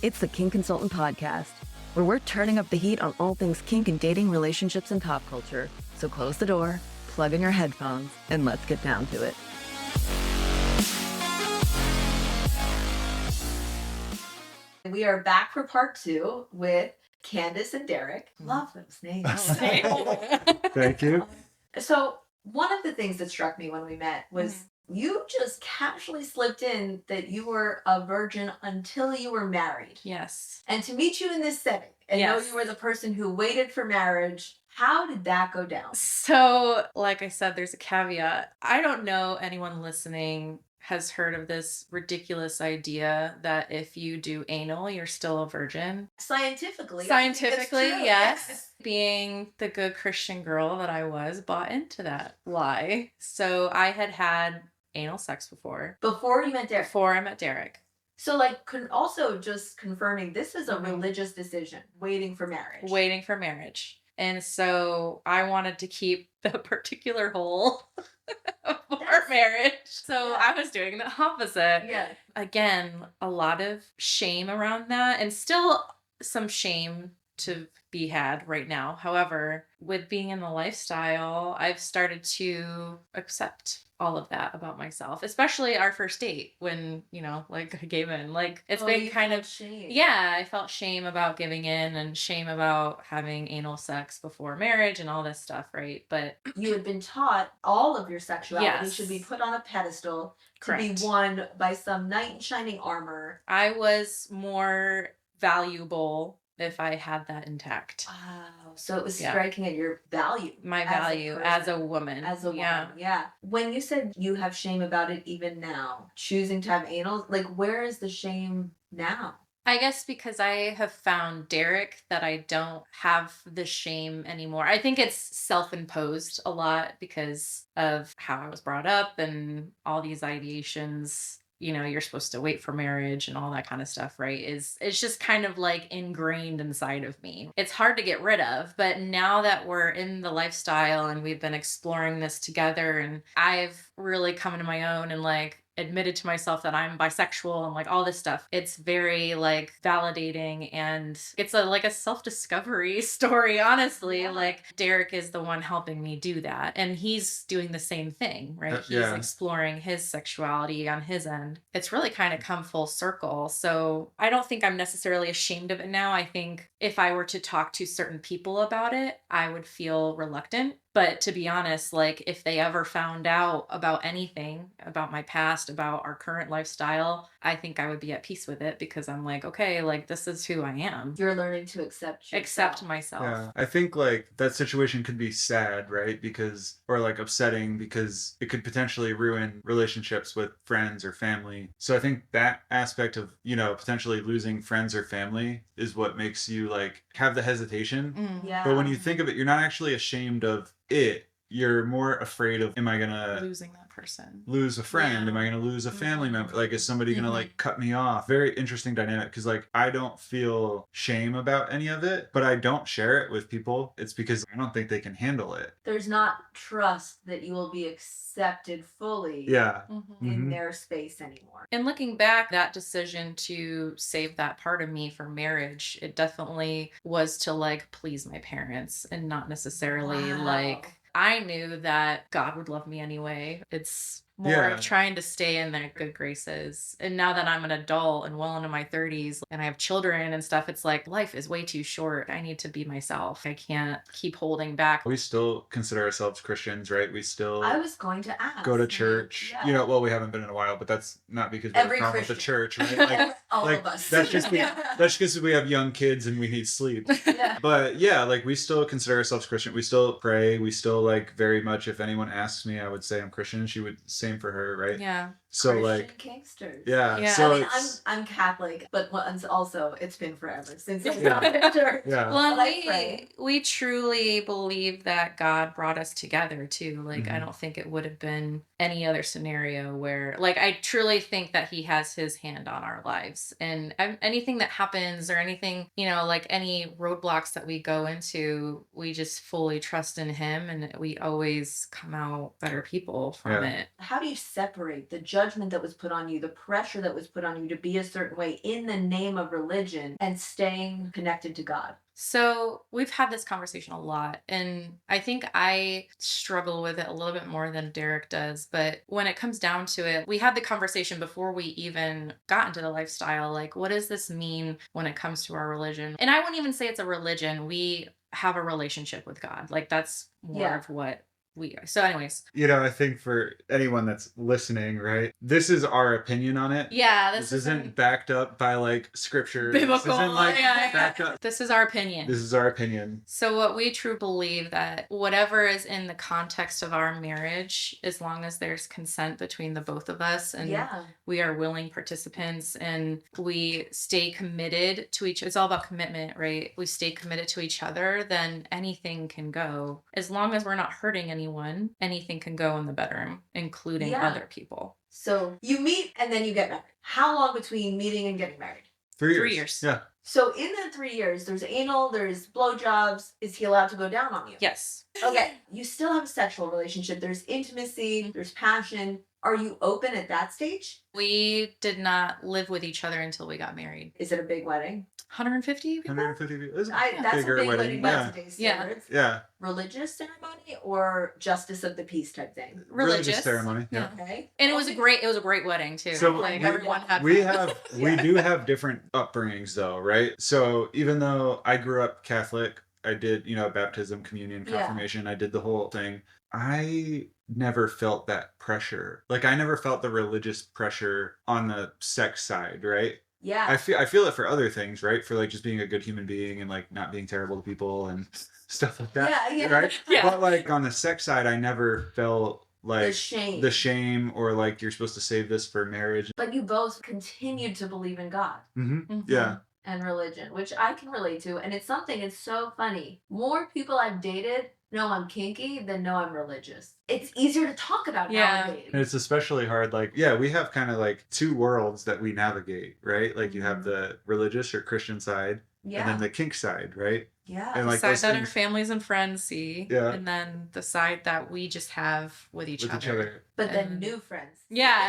It's the Kink Consultant podcast, where we're turning up the heat on all things kink and dating, relationships, and pop culture. So close the door, plug in your headphones, and let's get down to it. We are back for part 2 with Candace and Derek. Love those names. Thank you. So one of the things that struck me when we met was you just casually slipped in that you were a virgin until you were married. Yes. And to meet you in this setting and know you were the person who waited for marriage, how did that go down? So, like I said, there's a caveat. I don't know anyone listening has heard of this ridiculous idea that if you do anal, you're still a virgin. Scientifically, yes. Being the good Christian girl that I was, bought into that lie. So I had anal sex before. Before you met Derek? Before I met Derek. So, like, also just confirming, this is a religious decision, waiting for marriage. Waiting for marriage. And so I wanted to keep the particular hole for marriage. So I was doing the opposite. Yeah. Again, a lot of shame around that, and still some shame to be had right now. However, with being in the lifestyle, I've started to accept all of that about myself, especially our first date when, I gave in. Like, it's been kind of shame. Yeah, I felt shame about giving in and shame about having anal sex before marriage and all this stuff, right? But you had been taught all of your sexuality should be put on a pedestal to be won by some knight in shining armor. I was more valuable if I had that intact. Wow. So it was striking at your value. My value as a woman. As a woman, yeah. When you said you have shame about it even now, choosing to have anal, like, where is the shame now? I guess because I have found Derek that I don't have the shame anymore. I think it's self-imposed a lot because of how I was brought up and all these ideations. You're supposed to wait for marriage and all that kind of stuff, right? It's just kind of like ingrained inside of me. It's hard to get rid of, but now that we're in the lifestyle and we've been exploring this together and I've really come into my own and like admitted to myself that I'm bisexual and like all this stuff, it's very like validating, and it's a self-discovery story, honestly. Like, Derek is the one helping me do that, and he's doing the same thing, right? He's exploring his sexuality on his end. It's really kind of come full circle. So I don't think I'm necessarily ashamed of it now. I think if I were to talk to certain people about it, I would feel reluctant. But to be honest, like, if they ever found out about anything, about my past, about our current lifestyle, I think I would be at peace with it, because I'm like, okay, like, this is who I am. You're learning to accept myself. Yeah. I think like that situation could be sad, right? Or like upsetting, because it could potentially ruin relationships with friends or family. So I think that aspect of, potentially losing friends or family is what makes you like have the hesitation. Yeah. But when you think of it, you're not actually ashamed of it. You're more afraid of, am I gonna losing that person, lose a friend? Am I gonna lose a family member? Like, is somebody gonna like cut me off? Very interesting dynamic, because like I don't feel shame about any of it, but I don't share it with people. It's because I don't think they can handle it. There's not trust that you will be accepted fully in their space anymore. And looking back, that decision to save that part of me for marriage, it definitely was to like please my parents, and not necessarily like, I knew that God would love me anyway. It's more of trying to stay in their good graces. And now that I'm an adult and well into my 30s and I have children and stuff, it's like, life is way too short. I need to be myself. I can't keep holding back. We still consider ourselves Christians, right? We still I was going to ask. Go to church. Yeah. Well, we haven't been in a while, but that's not because we have a problem with the church, right? Like, all of us. That's just because we have young kids and we need sleep. But yeah, like, we still consider ourselves Christian. We still pray. We still like very much, if anyone asks me, I would say I'm Christian. She would, same for her, right? Yeah. So Christian like gangsters. Yeah. So I mean, I'm Catholic, but also it's been forever since I got in church. Yeah. Well, we truly believe that God brought us together too. Like, I don't think it would have been any other scenario where, like, I truly think that he has his hand on our lives, and anything that happens or anything, like any roadblocks that we go into, we just fully trust in him, and we always come out better people from it. How do you separate the judgment judgment that was put on you, the pressure that was put on you to be a certain way in the name of religion and staying connected to God? So we've had this conversation a lot, and I think I struggle with it a little bit more than Derek does. But when it comes down to it, we had the conversation before we even got into the lifestyle. Like, what does this mean when it comes to our religion? And I wouldn't even say it's a religion. We have a relationship with God. Like, that's more of what we are. So anyways, I think for anyone that's listening, right, this is our opinion on it. yeah, This isn't backed up by like scripture. biblical. This isn't like backed up. This is our opinion. This is our opinion. So what we truly believe that whatever is in the context of our marriage, as long as there's consent between the both of us and we are willing participants and we stay committed to it's all about commitment, right? We stay committed to each other, then anything can go. As long as we're not hurting anyone, anything can go in the bedroom, including other people. So you meet and then you get married. How long between meeting and getting married? 3 years. 3 years. Yeah. So in that 3 years, there's anal, there's blowjobs. Is he allowed to go down on you? Yes. Okay. You still have a sexual relationship. There's intimacy, there's passion. Are you open at that stage? We did not live with each other until we got married. Is it a big wedding? 150 people? 150 people. It's a That's bigger a big wedding. by today's standards. Yeah. Religious ceremony or justice of the peace type thing? Religious ceremony. Yeah. Okay. And it was a great wedding too. So like everyone had we fun. we do have different upbringings though, right? So even though I grew up Catholic, I did, baptism, communion, confirmation, I did the whole thing. I never felt that pressure. Like I never felt the religious pressure on the sex side, right? Yeah. I feel it for other things, right? For like just being a good human being and like not being terrible to people and stuff like that. Yeah. Right? Yeah. But like on the sex side, I never felt like the shame or like you're supposed to save this for marriage. But you both continued to believe in God. Mm-hmm. Yeah. And religion, which I can relate to. And it's so funny. More people I've dated know I'm kinky than know I'm religious. It's easier to talk about nowadays. And it's especially hard, we have kind of like two worlds that we navigate, right? Like you have the religious or Christian side and then the kink side, right? Yeah. And The like side that our families and friends see. Yeah. And then the side that we just have with each other. But then new friends. Yeah.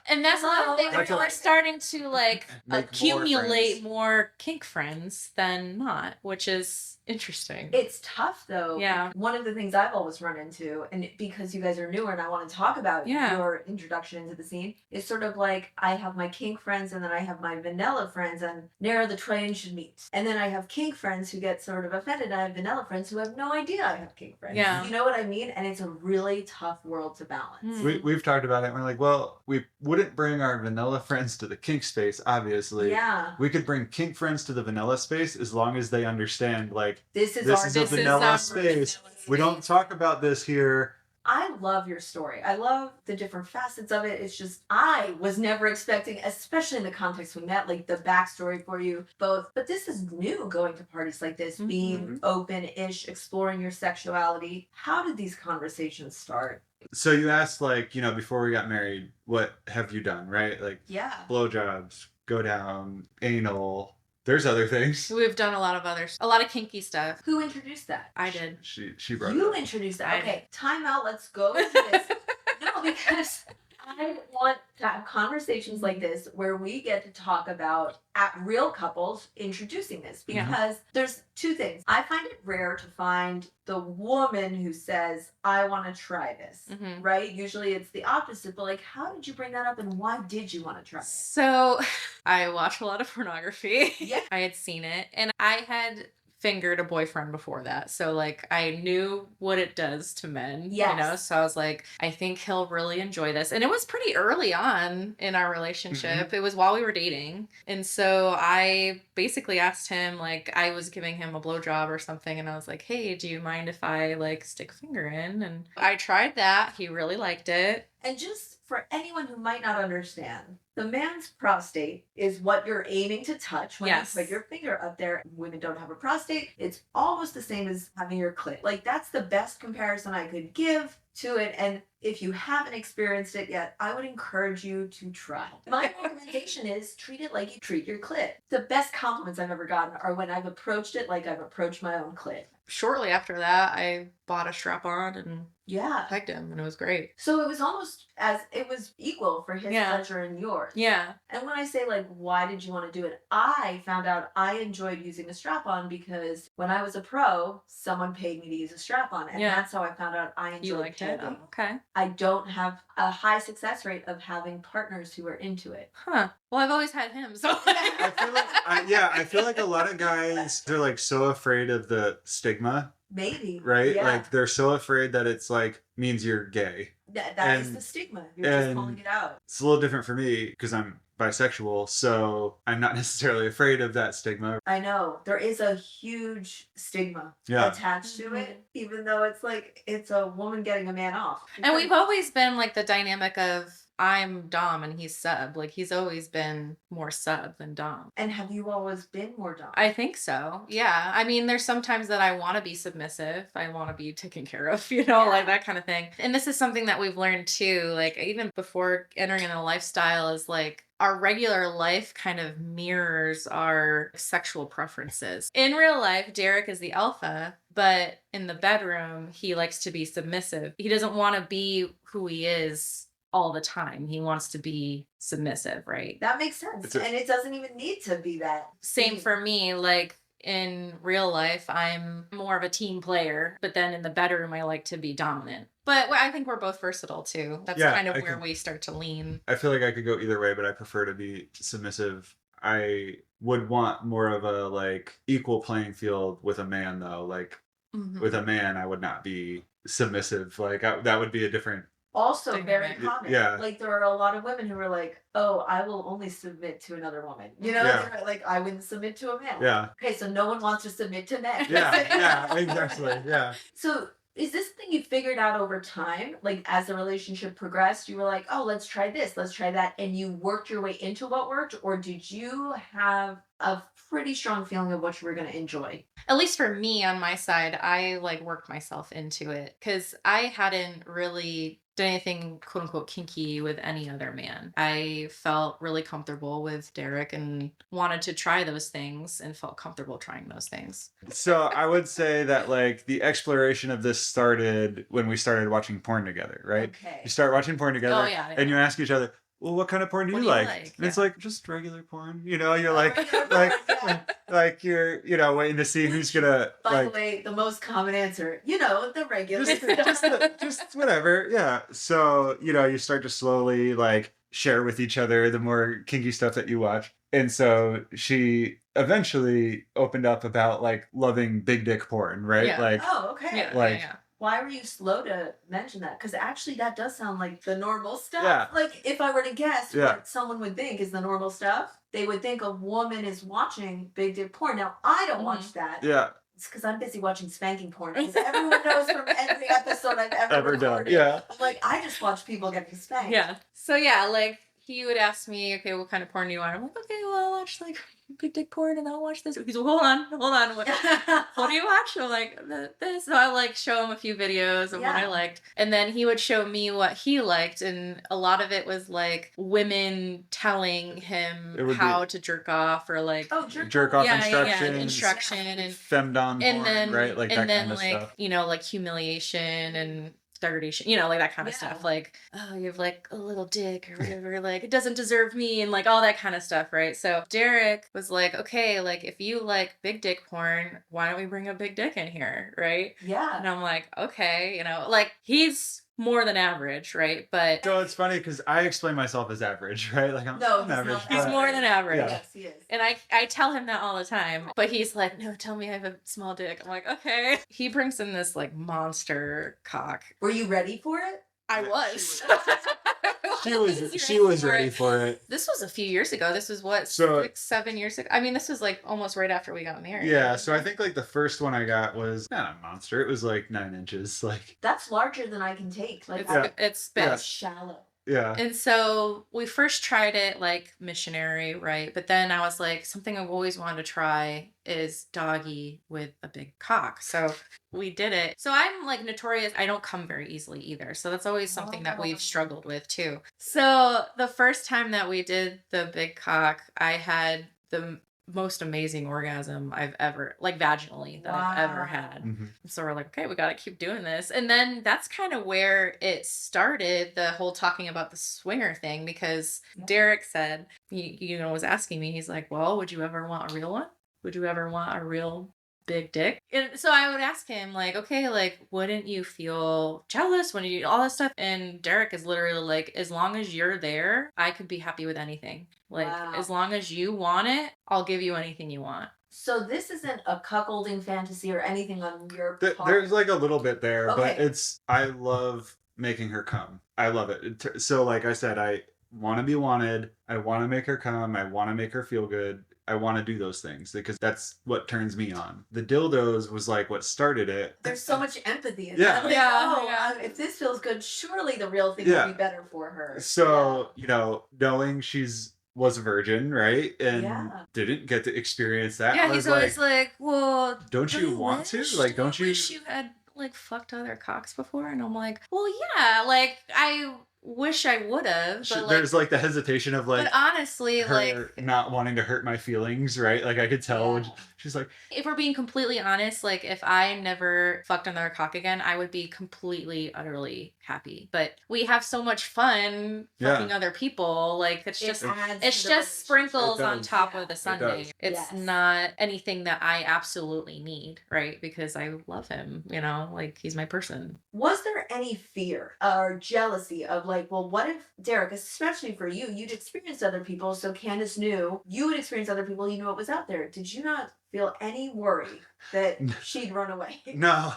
And that's another thing. Like We're starting to like make accumulate more kink friends than not, which is interesting. It's tough though. Yeah. One of the things I've always run into, and because you guys are newer and I want to talk about your introduction into the scene, is sort of like I have my kink friends and then I have my vanilla friends and ne'er the twain should meet. And then I have kink friends who get sort of offended. I have vanilla friends who have no idea I have kink friends. Yeah. You know what I mean? And it's a really tough world to balance. We've talked about it and we're like, well, we wouldn't bring our vanilla friends to the kink space, obviously. Yeah. We could bring kink friends to the vanilla space as long as they understand, like, this is a vanilla space. We don't talk about this here. I love your story. I love the different facets of it. It's just, I was never expecting, especially in the context we met, like the backstory for you both. But this is new, going to parties like this, being open-ish, exploring your sexuality. How did these conversations start? So you asked, like, before we got married, what have you done, right? Like, blowjobs, go down, anal. There's other things. We've done a lot of kinky stuff. Who introduced that? I did. She brought You it up. introduced that. Okay, time out. Let's go into this. No, because I want to have conversations like this where we get to talk about real couples introducing this, because there's two things. I find it rare to find the woman who says, I want to try this, right? Usually it's the opposite, but like, how did you bring that up and why did you want to try it? So I watch a lot of pornography. Yeah. I had seen it and I had fingered a boyfriend before that. So like I knew what it does to men, so I was like, I think he'll really enjoy this. And it was pretty early on in our relationship. It was while we were dating. And so I basically asked him, like, I was giving him a blowjob or something. And I was like, hey, do you mind if I like stick a finger in? And I tried that. He really liked it. And just for anyone who might not understand, the man's prostate is what you're aiming to touch when you put your finger up there. Women don't have a prostate. It's almost the same as having your clit. Like, that's the best comparison I could give to it. And if you haven't experienced it yet, I would encourage you to try. My recommendation is treat it like you treat your clit. The best compliments I've ever gotten are when I've approached it like I've approached my own clit. Shortly after that, I bought a strap on and Yeah. pegged him, and it was great. So it was almost as it was equal for his Yeah. pleasure and yours. Yeah. And when I say like, why did you want to do it? I found out I enjoyed using a strap on because when I was a pro, someone paid me to use a strap on. And Yeah. that's how I found out I enjoyed You liked it? pegging. Oh, okay. I don't have a high success rate of having partners who are into it. Huh. Well, I've always had him, so. I feel like a lot of guys, they're like so afraid of the stigma, Maybe. right? Yeah. Like they're so afraid that it's like means you're gay. That is and- the stigma. You're just and- calling it out. It's a little different for me because I'm bisexual, so I'm not necessarily afraid of that stigma. I know. There is a huge stigma Yeah. attached to it, even though it's like it's a woman getting a man off. And we've always been like the dynamic of I'm Dom and he's sub. Like he's always been more sub than Dom. And have you always been more dom? I think so. Yeah. I mean, there's sometimes that I want to be submissive. I want to be taken care of, you know, like that kind of thing. And this is something that we've learned too, like even before entering in a lifestyle is like our regular life kind of mirrors our sexual preferences. In real life, Derek is the alpha, but in the bedroom, he likes to be submissive. He doesn't want to be who he is all the time. He wants to be submissive, right? That makes sense. And it doesn't even need to be that. Same for me. Like in real life, I'm more of a team player, but then in the bedroom, I like to be dominant. But I think we're both versatile too. That's Yeah, kind of I where can- we start to lean. I feel like I could go either way, but I prefer to be submissive. I would want more of a like equal playing field with a man though. Like Mhm. with a man, I would not be submissive. Like that would be a different. Also Dynamic. very common. Yeah. Like there are a lot of women who are like, oh, I will only submit to another woman. You know, Yeah. They're like I wouldn't submit to a man. Yeah. Okay, so no one wants to submit to men. Yeah. Exactly. Yeah. So is this thing you figured out over time? Like as the relationship progressed, you were like, oh, let's try this, let's try that, and you worked your way into what worked, or did you have a pretty strong feeling of what you were going to enjoy? At least for me on my side, I like worked myself into it because I hadn't really done anything quote unquote kinky with any other man. I felt really comfortable with Derek and wanted to try those things and felt comfortable trying those things. So I would say that like the exploration of this started when we started watching porn together, right? Okay. You start watching porn together, Oh, yeah, and you ask each other, "Well, what kind of porn do What you do you like?" like? And it's Yeah. like just regular porn, you know. You're like, Regular like, porn, yeah. like you're, waiting to see who's gonna By like. the way, the most common answer, the regular just, stuff. just whatever, yeah. So you start to slowly like share with each other the more kinky stuff that you watch, and so she eventually opened up about like loving big dick porn, right? Yeah. Like, Oh, okay. Yeah, Like- yeah. Why were you slow to mention that? Because actually, that does sound like the normal stuff. Yeah. Like, if I were to guess Yeah. what someone would think is the normal stuff, they would think a woman is watching big dick porn. Now, I don't watch that. yeah, It's because I'm busy watching spanking porn. Because everyone knows from every episode I've ever ever done, recorded. yeah. I'm like, I just watch people getting spanked. Yeah. So yeah, like he would ask me, okay, what kind of porn do you want? I'm like, okay, well, I'll watch like big dick porn and I'll watch this. He's like, hold on. What do you watch? I'm like, this. So I like show him a few videos of what I Yeah. liked. And then he would show me what he liked. And a lot of it was like women telling him It would how to jerk off or like, Oh, Jerk off yeah, instructions, instruction and femdom and porn, then right? Like that and then kind of like stuff. like humiliation and degradation, like that kind of Yeah. stuff, like, oh, you have like a little dick or whatever, like it doesn't deserve me, and like all that kind of stuff, right? So Derek was like, okay, like if you like big dick porn, why don't we bring a big dick in here, right? Yeah. And I'm like, okay, like he's more than average, right? But So it's funny because I explain myself as average, right? Like I'm No, he's average. not he's but- more than average. Yeah. Yes, he is. And I tell him that all the time, but he's like, no, tell me I have a small dick. I'm like, okay. He brings in this like monster cock. Were you ready for it? I Yeah, was. She was ready for it. This was a few years ago. This was what, So- 6-7 years ago. I mean, this was like almost right after we got married. Yeah, so I think like the first one I got was not a monster. It was like 9 inches. Like, That's larger than I can take. Like, It's, Yeah. it's big. that's shallow. yeah. And so we first tried it like missionary, right? But then I was like, something I've always wanted to try is doggy with a big cock. So we did it. So I'm like notorious. I don't come very easily either. So that's always something that Oh. we've struggled with too. So the first time that we did the big cock, I had the most amazing orgasm I've ever, like vaginally, that I've ever had. Mm-hmm. So we're like, okay, we got to keep doing this. And then that's kind of where it started, the whole talking about the swinger thing, because Derek said, was asking me, he's like, well, would you ever want a real one? Would you ever want a real big dick? And so I would ask him, like, okay, like, wouldn't you feel jealous when you do all this stuff? And Derek is literally like, as long as you're there, I could be happy with anything. Like, as long as you want it, I'll give you anything you want. So this isn't a cuckolding fantasy or anything on your part. There's like a little bit there, but I love making her come. I love it. So like I said, I want to be wanted. I want to make her come. I want to make her feel good. I want to do those things because that's what turns me on. The dildos was like what started it. There's so much empathy in that. Like, if this feels good, surely the real thing will be better for her. So, knowing was a virgin, right? And didn't get to experience that. Yeah, he's always like, well, don't you want to? Like, don't you wish you had like fucked other cocks before? And I'm like, well, yeah, like I wish I would have, but there's like the hesitation of like, but honestly, her like not wanting to hurt my feelings, right? Like I could tell when she's like, if we're being completely honest, like if I never fucked another cock again, I would be completely, utterly happy. But we have so much fun fucking other people. Like it's just sprinkles on top of the sundae. It's not anything that I absolutely need, right? Because I love him, like he's my person. Was there any fear or jealousy of like, well, what if Derek, especially for you, you'd experienced other people, so Candace knew you would experience other people, you knew what was out there. Did you not feel any worry that she'd run away? No,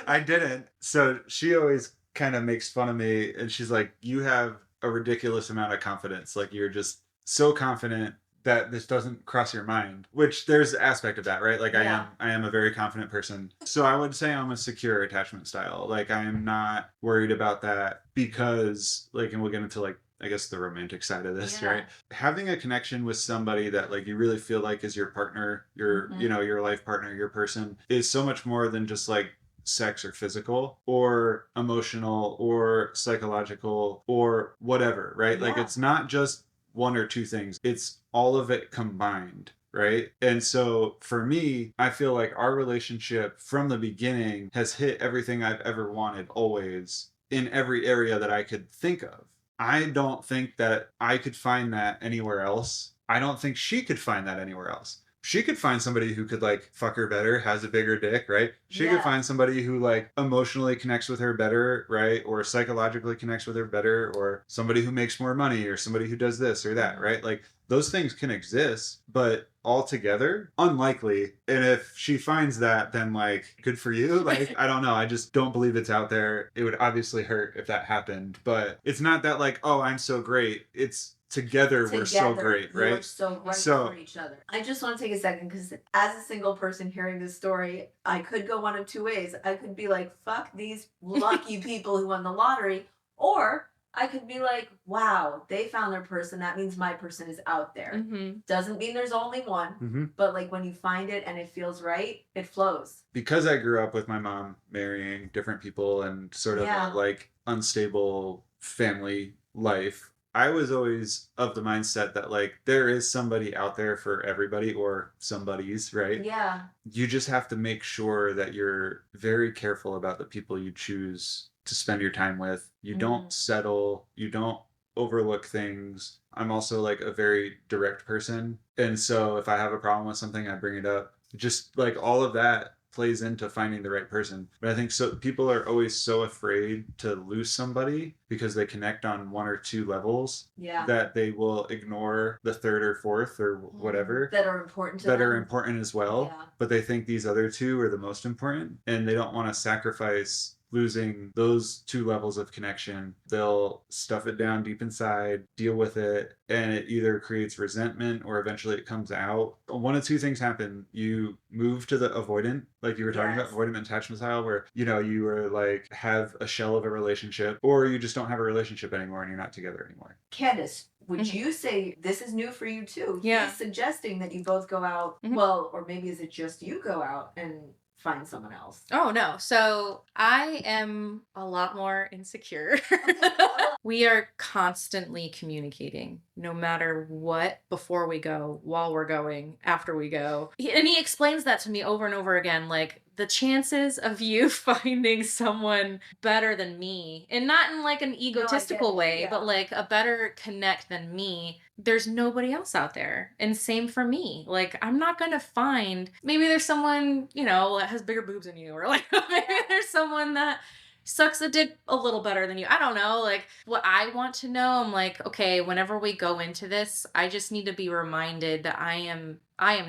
I didn't. So she always kind of makes fun of me and she's like, you have a ridiculous amount of confidence. Like you're just so confident that this doesn't cross your mind, which there's an aspect of that, right? Like I am a very confident person. So I would say I'm a secure attachment style. Like I am not worried about that because like, and we'll get into like, I guess the romantic side of this, right? Having a connection with somebody that like you really feel like is your partner, your, your life partner, your person is so much more than just like sex or physical or emotional or psychological or whatever, right? Like it's not just one or two things. It's all of it combined, right? And so for me, I feel like our relationship from the beginning has hit everything I've ever wanted always in every area that I could think of. I don't think that I could find that anywhere else. I don't think she could find that anywhere else. She could find somebody who could like fuck her better, has a bigger dick, right? She could find somebody who like emotionally connects with her better, right? Or psychologically connects with her better, or somebody who makes more money, or somebody who does this or that, right? Like those things can exist, but all together, unlikely. And if she finds that, then like good for you. Like, I don't know. I just don't believe it's out there. It would obviously hurt if that happened, but it's not that like, oh, I'm so great. It's together we're so great, right? We're so right for each other. I just want to take a second because as a single person hearing this story, I could go one of two ways. I could be like, fuck these lucky people who won the lottery, or I could be like, wow, they found their person. That means my person is out there. Mm-hmm. Doesn't mean there's only one, but like when you find it and it feels right, it flows. Because I grew up with my mom marrying different people and sort of a, like unstable family life, I was always of the mindset that like there is somebody out there for everybody or somebody's, right? Yeah. You just have to make sure that you're very careful about the people you choose to spend your time with. You don't settle, you don't overlook things. I'm also like a very direct person. And so if I have a problem with something, I bring it up. Just like all of that plays into finding the right person. But I think so people are always so afraid to lose somebody because they connect on one or two levels that they will ignore the third or fourth or whatever that are important to that them. are important as well. But they think these other two are the most important and they don't want to sacrifice losing those two levels of connection. They'll stuff it down deep inside, deal with it, and it either creates resentment or eventually it comes out. One of two things happen. You move to the avoidant, like you were talking about, avoidant attachment style, where, you know, you were like, have a shell of a relationship, or you just don't have a relationship anymore and you're not together anymore. Candace, would you say this is new for you too? Yeah. He's suggesting that you both go out, well, or maybe is it just you go out and find someone else? Oh no. So I am a lot more insecure. We are constantly communicating, no matter what, before we go, while we're going, after we go. And he explains that to me over and over again. Like, the chances of you finding someone better than me, and not in like an egotistical way, but like a better connect than me, there's nobody else out there. And same for me. Like, I'm not going to find, maybe there's someone, you know, that has bigger boobs than you, or like maybe there's someone that sucks a dick a little better than you. I don't know. Like, what I want to know, I'm like, okay, whenever we go into this, I just need to be reminded that I am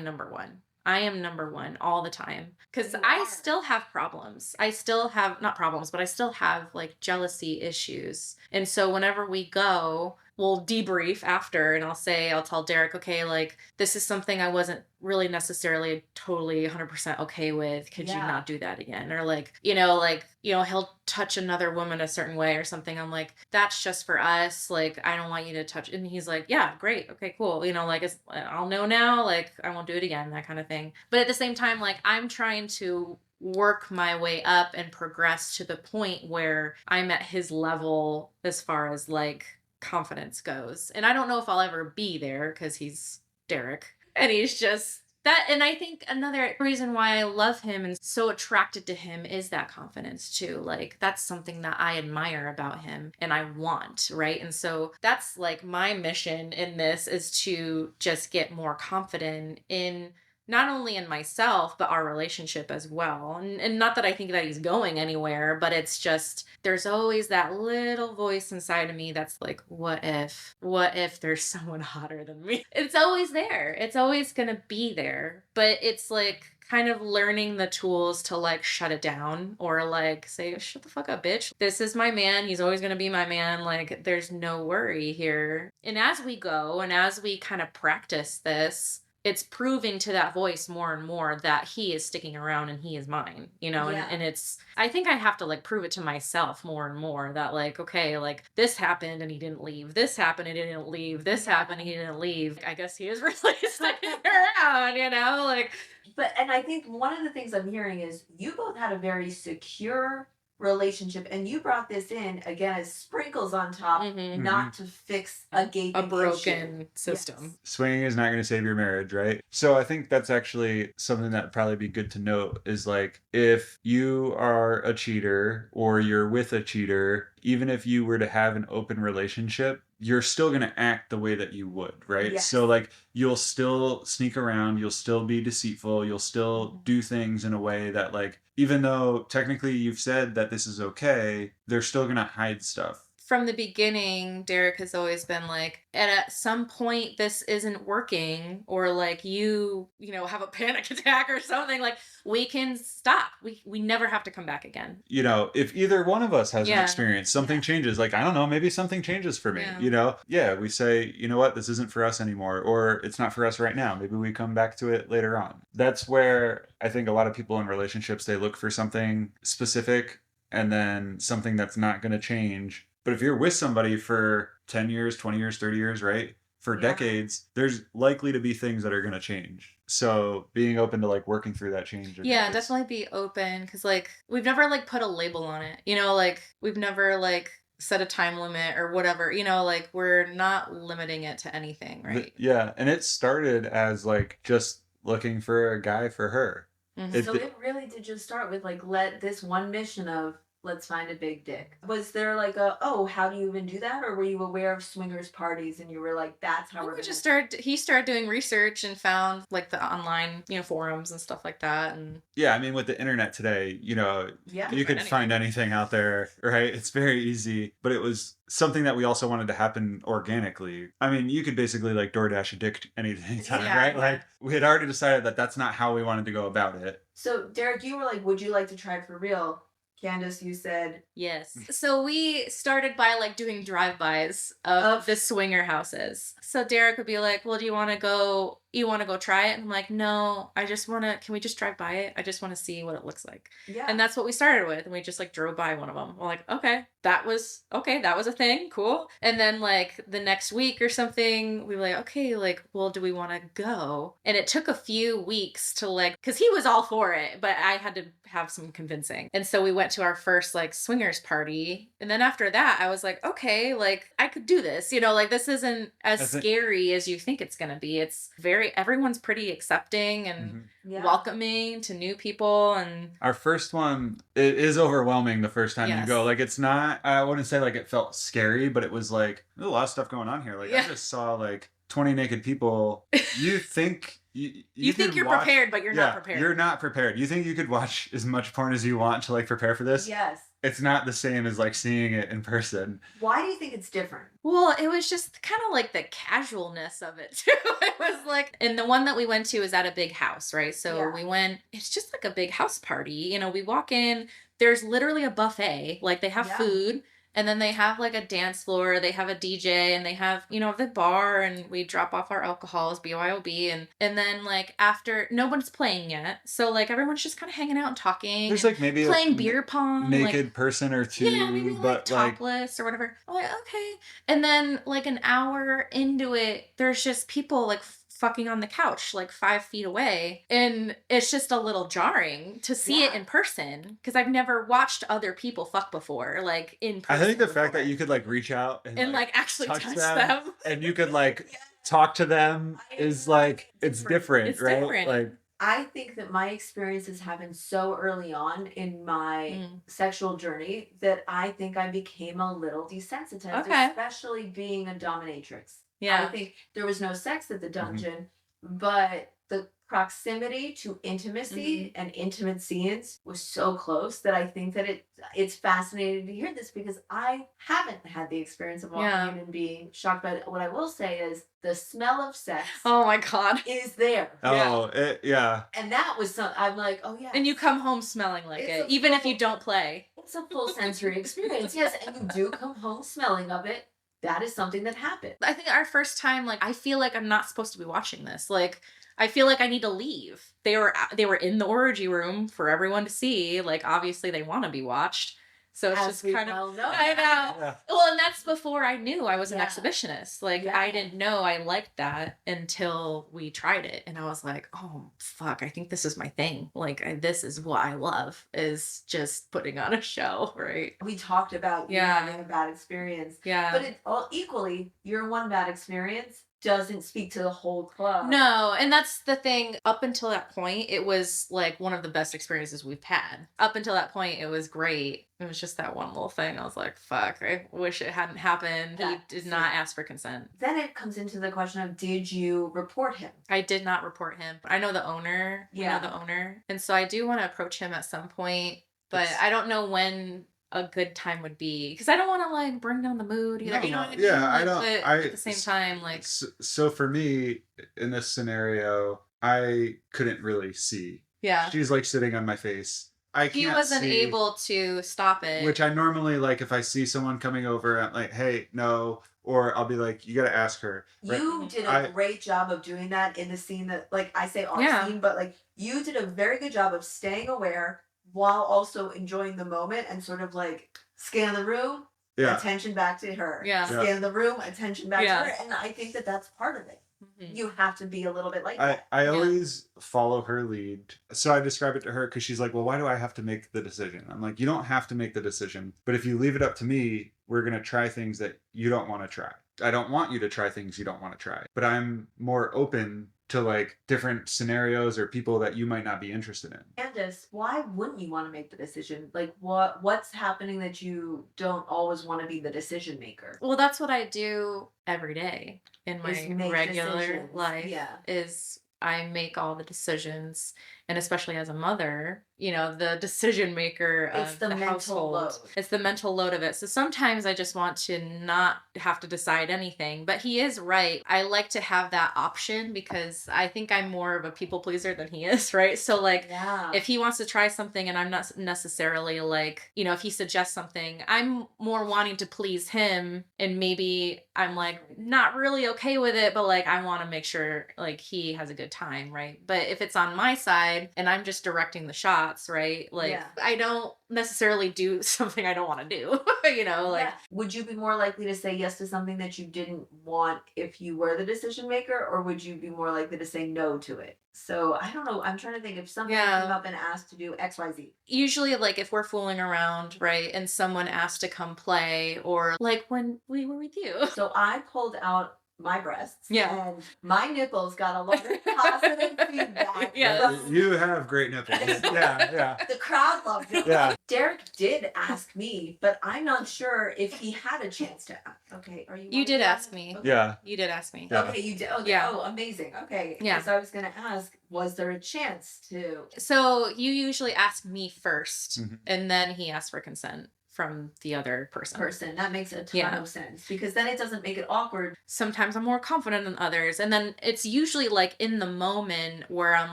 number one. I am number one all the time. Because I still have problems. I still have, not problems, but I still have like jealousy issues. And so whenever we go, we'll debrief after, and I'll tell Derek, okay, like, this is something I wasn't really necessarily totally 100% okay with. Could you not do that again? Or like, he'll touch another woman a certain way or something. I'm like, that's just for us. Like, I don't want you to touch. And he's like, yeah, great. Okay, cool. Like, I'll know now. Like, I won't do it again, that kind of thing. But at the same time, like, I'm trying to work my way up and progress to the point where I'm at his level as far as like confidence goes. And I don't know if I'll ever be there because he's Derek and he's just that. And I think another reason why I love him and so attracted to him is that confidence too. Like, that's something that I admire about him and I want, right? And so that's like my mission in this, is to just get more confident in not only in myself, but our relationship as well. And not that I think that he's going anywhere, but it's just, there's always that little voice inside of me that's like, what if there's someone hotter than me? It's always there. It's always going to be there. But it's like kind of learning the tools to like shut it down, or like say, shut the fuck up, bitch. This is my man. He's always going to be my man. Like, there's no worry here. And as we go and as we kind of practice this, it's proving to that voice more and more that he is sticking around and he is mine, and it's, I think I have to like prove it to myself more and more that like, okay, like, this happened and he didn't leave. This happened and he didn't leave. This happened and he didn't leave. I guess he is really sticking around, like. But, and I think one of the things I'm hearing is you both had a very secure relationship, and you brought this in again as sprinkles on top, not to fix a broken system. Yes. Swinging is not going to save your marriage, right? So I think that's actually something that would probably be good to note, is like, if you are a cheater or you're with a cheater, even if you were to have an open relationship, you're still going to act the way that you would, right? Yes. So like, you'll still sneak around, you'll still be deceitful, you'll still do things in a way that, like, even though technically you've said that this is okay, they're still going to hide stuff. From the beginning, Derek has always been like, at some point this isn't working, or like you have a panic attack or something, like, we can stop. We never have to come back again. If either one of us has an experience, something changes. Like, I don't know, maybe something changes for me, we say, you know what, this isn't for us anymore, or it's not for us right now. Maybe we come back to it later on. That's where I think a lot of people in relationships, they look for something specific and then something that's not going to change. But if you're with somebody for 10 years, 20 years, 30 years, right? For decades, there's likely to be things that are going to change. So being open to like working through that change. Yeah, definitely be open. Because like, we've never like put a label on it, like we've never like set a time limit or whatever, like we're not limiting it to anything, right? Yeah. And it started as like just looking for a guy for her. So it really did just start with like, this one mission of, let's find a big dick. Was there like how do you even do that? Or were you aware of swingers parties and you were like, that's how we're gonna... He started doing research and found like the online, forums and stuff like that. And yeah, I mean, with the internet today, you could find anything out there, right? It's very easy, but it was something that we also wanted to happen organically. I mean, you could basically like DoorDash a dick anytime, right? Like, we had already decided that that's not how we wanted to go about it. So Derek, you were like, would you like to try it for real? Candace, you said yes. So we started by like doing drive-bys of the swinger houses. So Derek would be like, well, do you want to go you want to go try it? And I'm like, no, can we just drive by it? I just want to see what it looks like. Yeah. And that's what we started with. And we just like drove by one of them. We're like, okay, that was a thing. Cool. And then like the next week or something, we were like, okay, like, well, do we want to go? And it took a few weeks to like, cause he was all for it, but I had to have some convincing. And so we went to our first like swingers party. And then after that, I was like, okay, like I could do this, like this isn't as scary as you think it's going to be. It's everyone's pretty accepting and welcoming to new people. And our first one, it is overwhelming the first time you go. Like, it's not, I wouldn't say like it felt scary, but it was like, there's a lot of stuff going on here. Like I just saw like 20 naked people. You think you think you're prepared, but you're not prepared. You're not prepared. You think you could watch as much porn as you want to like prepare for this? Yes. It's not the same as like seeing it in person. Why do you think it's different? Well, it was just kind of like the casualness of it too. It was like, and the one that we went to is at a big house, right? So we went, it's just like a big house party. We walk in, there's literally a buffet. Like they have food. And then they have like a dance floor, they have a DJ, and they have, the bar, and we drop off our alcohols, BYOB, and then like after, no one's playing yet. So like everyone's just kind of hanging out and talking. There's like maybe playing beer pong. Naked person or two. Yeah, maybe but like topless or whatever. I'm like, okay. And then like an hour into it, there's just people like fucking on the couch like 5 feet away, and it's just a little jarring to see it in person because I've never watched other people fuck before, like in person. I think the fact that you could like reach out and like actually touch them and you could like talk to them is like it's different, right? Different. Like I think that my experiences happened so early on in my sexual journey that I think I became a little desensitized, especially being a dominatrix. Yeah. I think there was no sex at the dungeon, but the proximity to intimacy and intimate scenes was so close that I think that it's fascinating to hear this because I haven't had the experience of walking in and being shocked by it. What I will say is the smell of sex. Oh my God. Is there. Oh, And that was I'm like, oh yeah. And you come home smelling like it, even if you don't play. It's a full sensory experience. Yes, and you do come home smelling of it. That is something that happened. I think our first time, like, I feel like I'm not supposed to be watching this. Like, I feel like I need to leave. They were in the orgy room for everyone to see. Like, obviously they want to be watched. So it's just kind of, I know. Yeah. Well, and that's before I knew I was an exhibitionist. Like, I didn't know I liked that until we tried it. And I was like, oh, fuck, I think this is my thing. Like, this is what I love, is just putting on a show, right? We talked about you having a bad experience. Yeah. But it's all equally, your one bad experience doesn't speak to the whole club. No, and that's the thing. Up until that point, it was like one of the best experiences we've had. Up until that point, it was great. It was just that one little thing. I was like, fuck, I wish it hadn't happened. He did not ask for consent. Then it comes into the question of, did you report him? I did not report him. I know the owner. We know the owner. And so I do want to approach him at some point, but I don't know when a good time would be, because I don't want to like bring down the mood either. No, you know what I mean? Yeah, like, I don't. At the same time, like. So for me, in this scenario, I couldn't really see. Yeah. She's like sitting on my face. He wasn't able to stop it. Which I normally like if I see someone coming over, I'm like, hey, no. Or I'll be like, you got to ask her. Right? You did a great job of doing that in the scene that, like, I say our scene, but like you did a very good job of staying aware while also enjoying the moment and sort of like scan the room, attention back to her. Yeah. Scan the room, attention back to her. And I think that that's part of it. Mm-hmm. You have to be a little bit like that. I always follow her lead. So I describe it to her because she's like, well, why do I have to make the decision? I'm like, you don't have to make the decision. But if you leave it up to me, we're going to try things that you don't want to try. I don't want you to try things you don't want to try. But I'm more open to like different scenarios or people that you might not be interested in. Candace, why wouldn't you want to make the decision? Like what's happening that you don't always want to be the decision maker? Well, that's what I do every day in my regular life. Yeah. Is I make all the decisions, and especially as a mother, the decision maker It's of the the mental household. load. It's the mental load of it. So sometimes I just want to not have to decide anything. But he is right. I like to have that option because I think I'm more of a people pleaser than he is, right? So like, Yeah. if he wants to try something and I'm not necessarily like, if he suggests something, I'm more wanting to please him, and maybe I'm like not really okay with it, but like I want to make sure like he has a good time, right? But if it's on my side and I'm just directing the shots, right? Like Yeah. I don't necessarily do something I don't want to do, like Yeah. Would you be more likely to say yes to something that you didn't want if you were the decision maker, or would you be more likely to say no to it? So I don't know. I'm trying to think if something Yeah. came up and asked to do XYZ. usually like if we're fooling around, right, and someone asked to come play, or like when we were with you. So I pulled out my breasts. Yeah. And my nipples got a lot of positive feedback. Yes. from- You have great nipples. Yeah. The crowd loved it. Yeah. Derek did ask me, but I'm not sure if he had a chance to. Okay, are you? You did ask me. Okay. Yeah. You did ask me. Yeah. Okay, you did. Okay. Yeah. Oh, amazing. Okay. Yeah. So I was gonna ask, was there a chance to? So you usually ask me first, Mhm. and then he asks for consent from the other person. That makes a ton Yeah. of sense, because then it doesn't make it awkward. Sometimes I'm more confident than others. And then it's usually like in the moment where I'm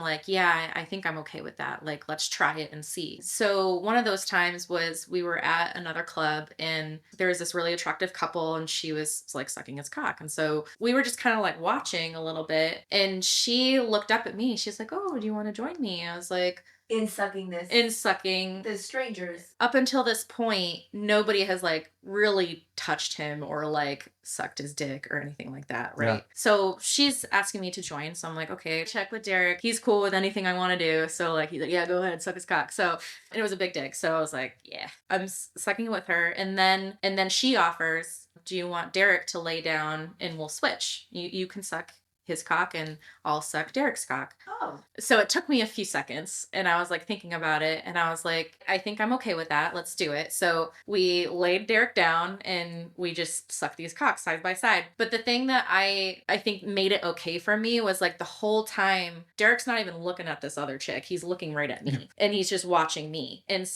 like, yeah, I think I'm okay with that. Like, let's try it and see. So one of those times was we were at another club and there was this really attractive couple and she was like sucking his cock. And so we were just kind of like watching a little bit, and she looked up at me. She's like, oh, do you want to join me? I was like, In sucking sucking. the strangers. Up until this point, nobody has like really touched him or like sucked his dick or anything like that, right? Yeah. So she's asking me to join. So I'm like, okay, check with Derek. He's cool with anything I want to do. So like, he's like, yeah, go ahead, suck his cock. So, and it was a big dick. So I was like, yeah, I'm sucking it with her. And then she offers, do you want Derek to lay down and we'll switch? You can suck his cock and I'll suck Derek's cock. Oh. So it took me a few seconds and I was like thinking about it and I was like, I think I'm okay with that. Let's do it. So we laid Derek down and we just sucked these cocks side by side. But the thing that I think made it okay for me was like the whole time, Derek's not even looking at this other chick. He's looking right at me and he's just watching me. And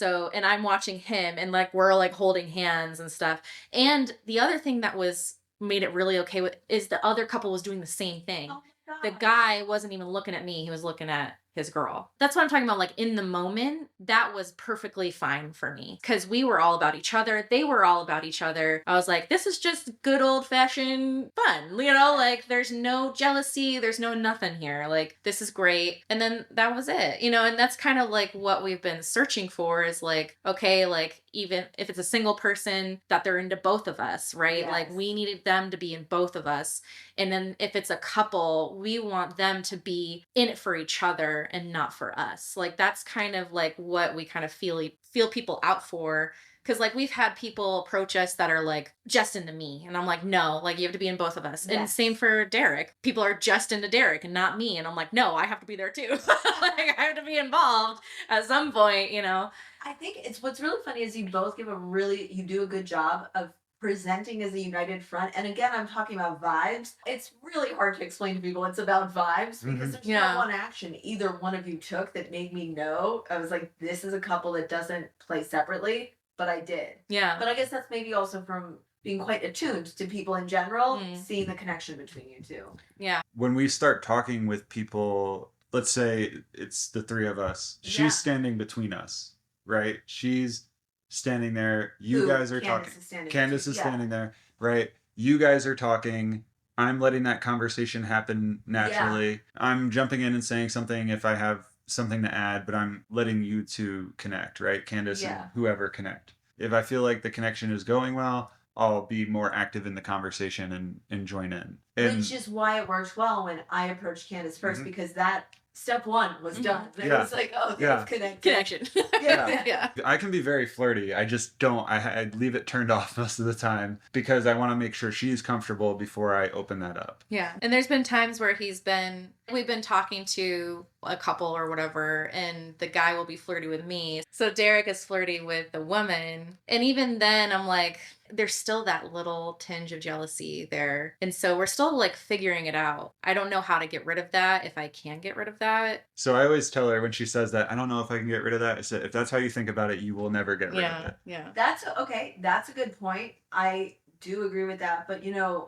I'm watching him and like we're like holding hands and stuff. And the other thing that made it really okay with is the other couple was doing the same thing. Oh my The God. guy wasn't even looking at me. He was looking at his girl. That's what I'm talking about. Like in the moment, that was perfectly fine for me because we were all about each other. They were all about each other. I was like, this is just good old fashioned fun. Like there's no jealousy. There's no nothing here. Like this is great. And then that was it, and that's kind of like what we've been searching for is like, okay, like even if it's a single person that they're into both of us, right? Yes. Like we needed them to be in both of us. And then if it's a couple, we want them to be in it for each other and not for us. Like that's kind of like what we kind of feel people out for. Cause like we've had people approach us that are like just into me. And I'm like, no, like you have to be in both of us. And Yes. same for Derek. People are just into Derek and not me. And I'm like, no, I have to be there too. Like I have to be involved at some point, I think what's really funny is you both you do a good job of presenting as a united front. And again, I'm talking about vibes. It's really hard to explain to people it's about vibes because there's Yeah. no one action either one of you took that made me know. I was like, this is a couple that doesn't play separately, but I did. Yeah. But I guess that's maybe also from being quite attuned to people in general, Mm. seeing the connection between you two. Yeah. When we start talking with people, let's say it's the three of us. Yeah. She's standing between us, right? She's standing there. You Who guys are Candace talking. is standing Candace between- is yeah. standing there, right? You guys are talking. I'm letting that conversation happen naturally. I'm jumping in and saying something if I have something to add, but I'm letting you two connect, right? Candace Yeah. and whoever connect. If I feel like the connection is going well, I'll be more active in the conversation and join in. And Which is why it worked well when I approached Candace 1st Mhm. because that step one was done. It Yeah. was like, oh, Yeah. that's connected. Connection. Yeah. Yeah. I can be very flirty. I just don't. I leave it turned off most of the time because I want to make sure she's comfortable before I open that up. Yeah. And there's been times where we've been talking to a couple or whatever, and the guy will be flirty with me. So Derek is flirty with the woman. And even then I'm like, there's still that little tinge of jealousy there. And so we're still like figuring it out. I don't know how to get rid of that, if I can get rid of that. So I always tell her when she says that, I don't know if I can get rid of that. I said, if that's how you think about it, you will never get rid of it. Yeah. That's okay. That's a good point. I do agree with that. But,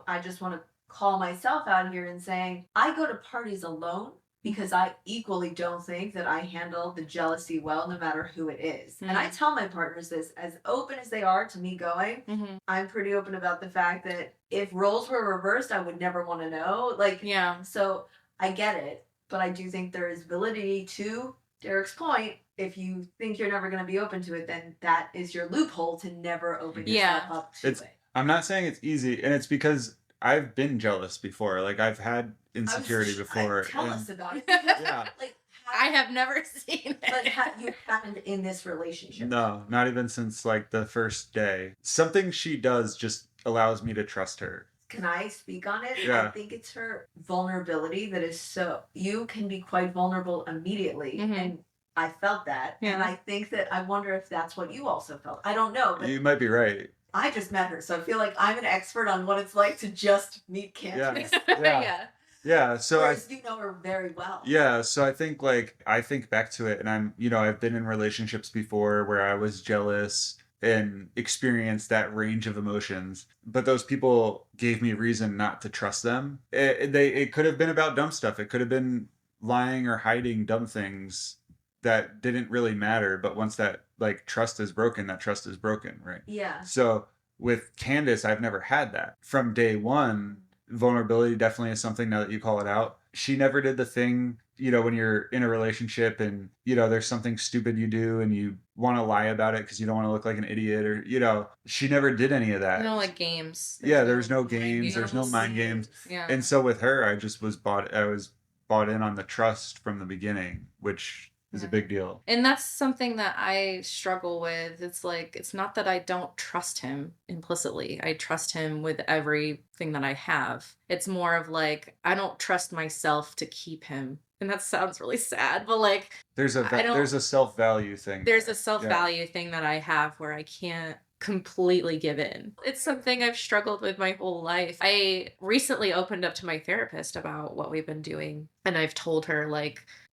I just want to call myself out here and saying I go to parties alone because I equally don't think that I handle the jealousy well, no matter who it is. Mm-hmm. And I tell my partners this, as open as they are to me going, I'm pretty open about the fact that if roles were reversed, I would never want to know. So I get it. But I do think there is validity to Derek's point. If you think you're never going to be open to it, then that is your loophole to never open yourself up to it. I'm not saying it's easy, and it's because I've been jealous before. Like, I've had insecurity before. Tell us about it. Yeah. I have never seen it. But you haven't in this relationship. No, not even since like the first day. Something she does just allows me to trust her. Can I speak on it? Yeah. I think it's her vulnerability that is so... You can be quite vulnerable immediately. And I felt that. Yeah. And I think that I wonder if that's what you also felt. I don't know. But You might be right. I just met her, so I feel like I'm an expert on what it's like to just meet Candace. Yeah, so Whereas you know her very well. Yeah, so I think back to it, and I've been in relationships before where I was jealous and experienced that range of emotions, but those people gave me reason not to trust them. It could have been about dumb stuff. It could have been lying or hiding dumb things that didn't really matter, but once that trust is broken, that trust is broken, right? Yeah. So with Candace, I've never had that. From day one, vulnerability definitely is something, now that you call it out. She never did the thing, when you're in a relationship and, there's something stupid you do and you want to lie about it because you don't want to look like an idiot, or, she never did any of that. No, games. There's no games. There's no mind games. Yeah. And so with her, I was bought in on the trust from the beginning, which is a big deal. And that's something that I struggle with. It's not that I don't trust him implicitly. I trust him with everything that I have. It's more of I don't trust myself to keep him. And that sounds really sad, but there's a self-value thing. There's a self-value thing that I have where I can't completely give in. It's something I've struggled with my whole life. I recently opened up to my therapist about what we've been doing, and I've told her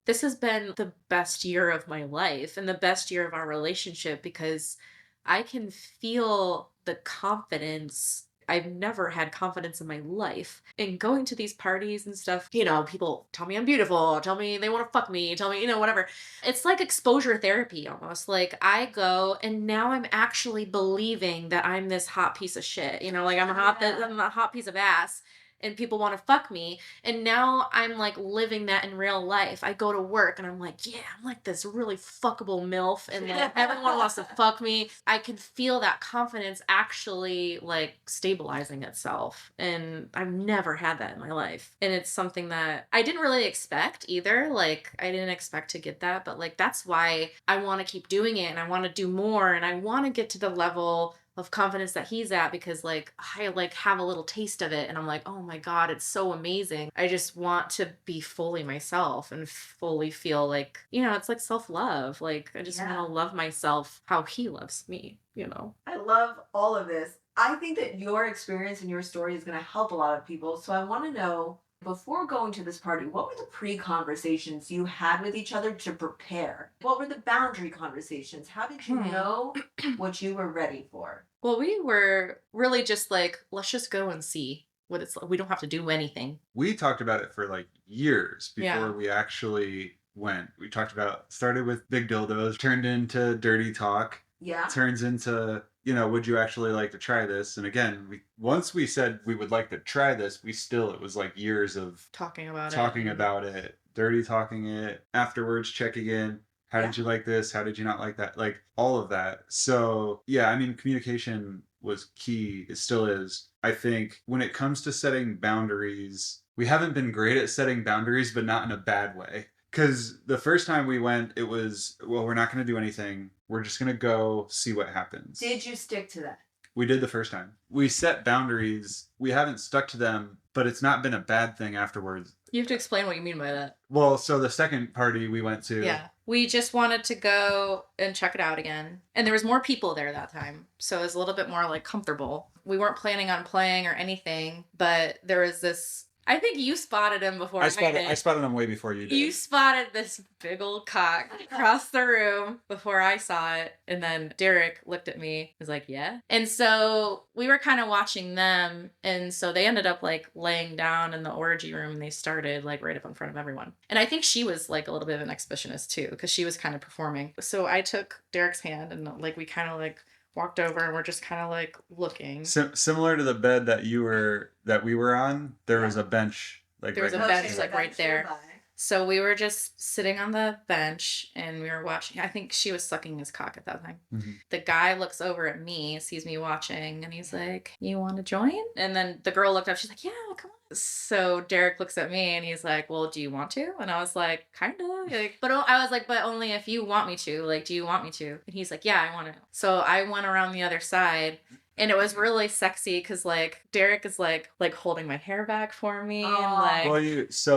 this has been the best year of my life and the best year of our relationship because I can feel the confidence. I've never had confidence in my life. And going to these parties and stuff, people tell me I'm beautiful, tell me they want to fuck me, tell me, whatever. It's like exposure therapy almost. I go and now I'm actually believing that I'm this hot piece of shit. I'm a hot piece of ass. And people want to fuck me. And now I'm living that in real life. I go to work and I'm I'm this really fuckable MILF and everyone wants to fuck me. I can feel that confidence actually stabilizing itself. And I've never had that in my life. And it's something that I didn't really expect either. I didn't expect to get that, but that's why I want to keep doing it and I want to do more and I want to get to the level of confidence that he's at because I have a little taste of it and I'm oh my God, it's so amazing. I just want to be fully myself and fully feel it's self-love. I just want to love myself how he loves me, I love all of this. I think that your experience and your story is going to help a lot of people. So I want to know, before going to this party, what were the pre-conversations you had with each other to prepare? What were the boundary conversations? How did you know what you were ready for? Well, we were really just let's just go and see what it's like. We don't have to do anything. We talked about it for years before we actually went. We started with big dildos, turned into dirty talk. Yeah. Turns into, would you actually like to try this? And again, once we said we would like to try this, it was years of talking about it, dirty talking it, afterwards checking in. How did you like this? How did you not like that? All of that. So communication was key. It still is. I think when it comes to setting boundaries, we haven't been great at setting boundaries, but not in a bad way. Because the first time we went, it was, we're not going to do anything. We're just going to go see what happens. Did you stick to that? We did the first time. We set boundaries. We haven't stuck to them but it's not been a bad thing afterwards. You have to explain what you mean by that. Well, so the second party we went to. Yeah. We just wanted to go and check it out again. And there was more people there that time. So it was a little bit more like comfortable. We weren't planning on playing or anything, but there was this, I think you spotted him before I did. spotted him way before you did. You spotted this big old cock across the room before I saw it. And then Derek looked at me, was like, yeah. And so we were kind of watching them. And so they ended up like laying down in the orgy room. And they started like right up in front of everyone. And I think she was like a little bit of an exhibitionist too, because she was kind of performing. So I took Derek's hand and like we kind of like walked over and we're just kind of like looking. Similar to the bed that we were on, there was a bench like there was right a next bench to like it. right there. So we were just sitting on the bench and we were watching. I think she was sucking his cock at that time. Mm-hmm. The guy looks over at me, sees me watching, and he's like, "You want to join?" And then the girl looked up. She's like, "Yeah, come on." So Derek looks at me and he's like, "Well, do you want to?" And I was like, "Kind of." Like, but I was like, "But only if you want me to. Like, do you want me to?" And he's like, "Yeah, I want to." So I went around the other side. And it was really sexy because like Derek is like holding my hair back for me and like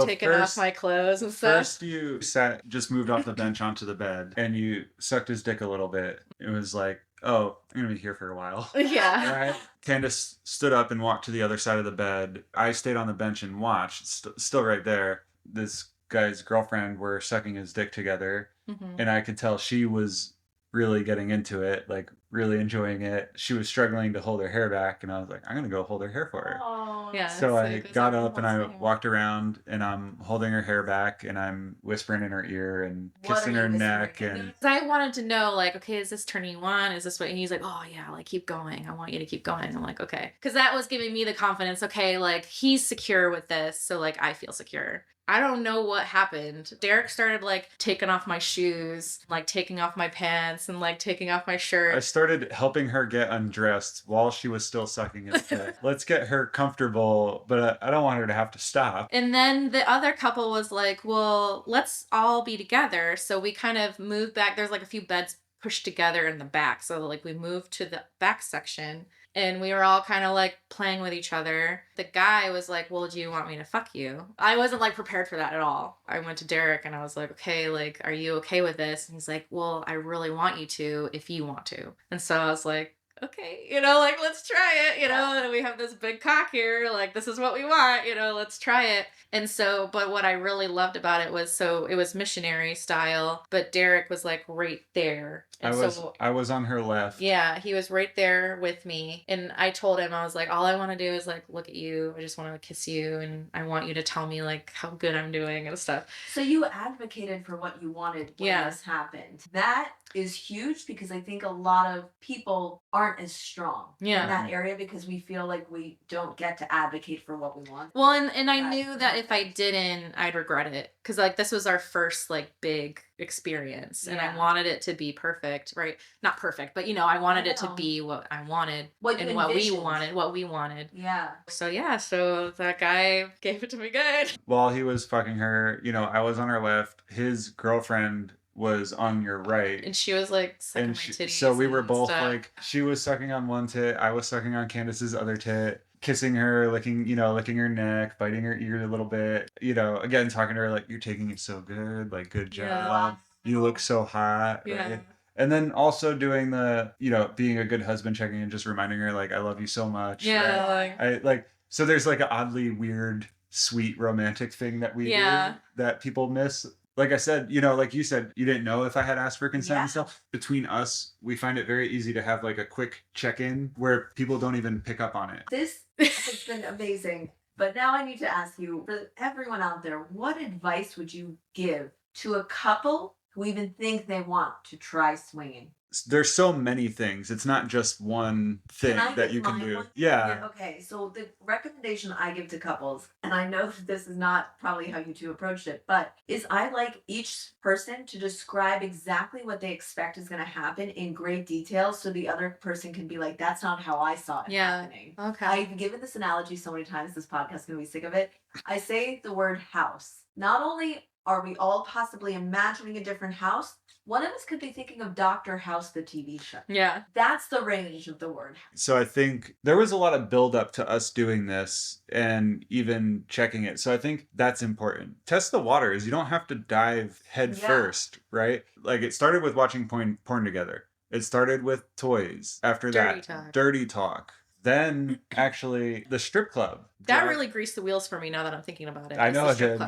taking off my clothes and stuff. First you just moved off the bench onto the bed and you sucked his dick a little bit. It was like, oh, I'm gonna be here for a while. Yeah. Right? Candace stood up and walked to the other side of the bed. I stayed on the bench and watched. Still right there. This guy's girlfriend were sucking his dick together, and I could tell she was really getting into it, like really enjoying it. She was struggling to hold her hair back, and I was like, I'm gonna go hold her hair for her. Oh, yeah. So I got up and I walked around and I'm holding her hair back and I'm whispering in her ear and kissing her neck. And I wanted to know, like, okay, is this turning you on? Is this what? And he's like, oh yeah, like keep going. I want you to keep going. I'm like, okay, because that was giving me the confidence. Okay, like he's secure with this, so like I feel secure. I don't know what happened. Derek started like taking off my shoes, like taking off my pants and like taking off my shirt. I started helping her get undressed while she was still sucking his dick. Let's get her comfortable, but I don't want her to have to stop. And then the other couple was like, well, let's all be together. So we kind of moved back. There's like a few beds pushed together in the back. So like we moved to the back section. And we were all kind of like playing with each other. The guy was like, well, do you want me to fuck you? I wasn't like prepared for that at all. I went to Derek and I was like, okay, like, are you okay with this? And he's like, well, I really want you to if you want to. And so I was like, okay, like, let's try it, and we have this big cock here, like, this is what we want, let's try it. And so, but what I really loved about it was, so it was missionary style, but Derek was like right there. And I was on her left. Yeah, he was right there with me. And I told him, I was like, all I want to do is like look at you. I just want to kiss you. And I want you to tell me like how good I'm doing and stuff. So you advocated for what you wanted when this happened. That is huge because I think a lot of people aren't as strong in that area because we feel like we don't get to advocate for what we want. Well, and I knew that if I didn't, I'd regret it. Because like this was our first like big experience and I wanted it to be perfect, right? Not perfect, but I wanted it to be what I wanted and what we wanted. Yeah. So that guy gave it to me good. While he was fucking her, I was on her left. His girlfriend was on your right. And she was like sucking my titties. So we were both stuff. like, she was sucking on one tit, I was sucking on Candace's other tit, kissing her, licking her neck, biting her ear a little bit, again, talking to her like, you're taking it so good, like, good job. Yeah. You look so hot. Yeah. Right? And then also doing the, being a good husband, checking and just reminding her like, I love you so much. Yeah. Right? So there's like an oddly weird, sweet, romantic thing that we do that people miss. Like I said, like you said, you didn't know if I had asked for consent and stuff. Between us, we find it very easy to have like a quick check-in where people don't even pick up on it. This has been amazing. But now I need to ask you, for everyone out there, what advice would you give to a couple who even think they want to try swinging? There's so many things. It's not just one thing that you can do. Yeah. Okay, so the recommendation I give to couples, and I know that this is not probably how you two approached it, but is I like each person to describe exactly what they expect is going to happen in great detail so the other person can be like, that's not how I saw it happening. Okay. I've given this analogy so many times, this podcast is going to be sick of it. I say the word house. Not only Are we all possibly imagining a different house? One of us could be thinking of Dr. House, the TV show. Yeah. That's the range of the word. So I think there was a lot of build up to us doing this and even checking it. So I think that's important. Test the waters. You don't have to dive head first, right? Like it started with watching porn together. It started with toys. After dirty talk. Then actually the strip club. That really greased the wheels for me now that I'm thinking about it. I know it did.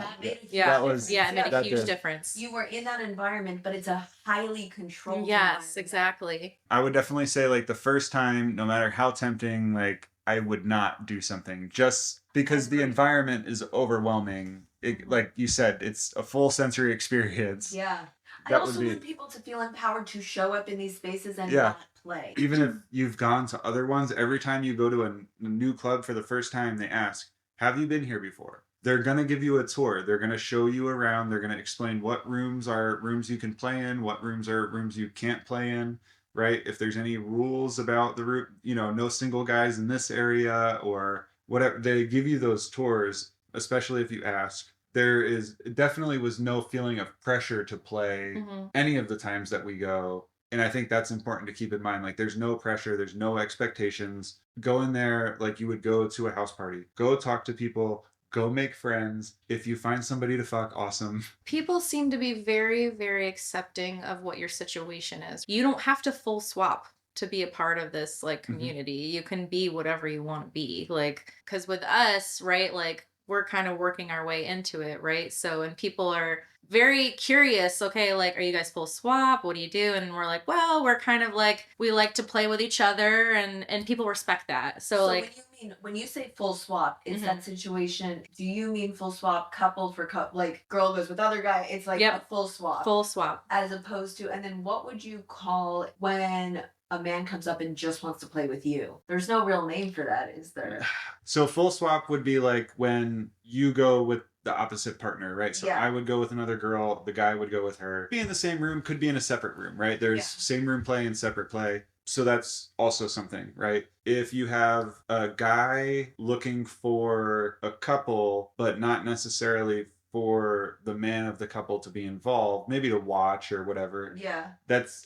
Yeah, it made a huge difference. You were in that environment, but it's a highly controlled Yes, exactly. I would definitely say like the first time, no matter how tempting, like I would not do something just because the environment is overwhelming. It, like you said, it's a full sensory experience. Yeah. I also want people to feel empowered to show up in these spaces and not play. Even if you've gone to other ones, every time you go to a new club for the first time, they ask, have you been here before? They're going to give you a tour. They're going to show you around. They're going to explain what rooms are rooms you can play in, what rooms are rooms you can't play in, right? If there's any rules about the room, no single guys in this area or whatever. They give you those tours, especially if you ask. There definitely was no feeling of pressure to play any of the times that we go. And I think that's important to keep in mind. Like, there's no pressure. There's no expectations. Go in there like you would go to a house party. Go talk to people. Go make friends. If you find somebody to fuck, awesome. People seem to be very, very accepting of what your situation is. You don't have to full swap to be a part of this, like, community. You can be whatever you want to be. Like, because with us, right, like, we're kind of working our way into it, right? So, and people are very curious, okay, like, are you guys full swap? What do you do? And we're like, well, we're kind of like, we like to play with each other, and people respect that. So like, when you say full swap, is that situation, do you mean full swap couple for couple, like girl goes with other guy? It's like a full swap. Full swap. As opposed to, and then what would you call when a man comes up and just wants to play with you? There's no real name for that, is there? So full swap would be like when you go with the opposite partner, right? So I would go with another girl, the guy would go with her. Be in the same room, could be in a separate room, right? There's same room play and separate play. So that's also something, right? If you have a guy looking for a couple, but not necessarily for the man of the couple to be involved, maybe to watch or whatever. Yeah.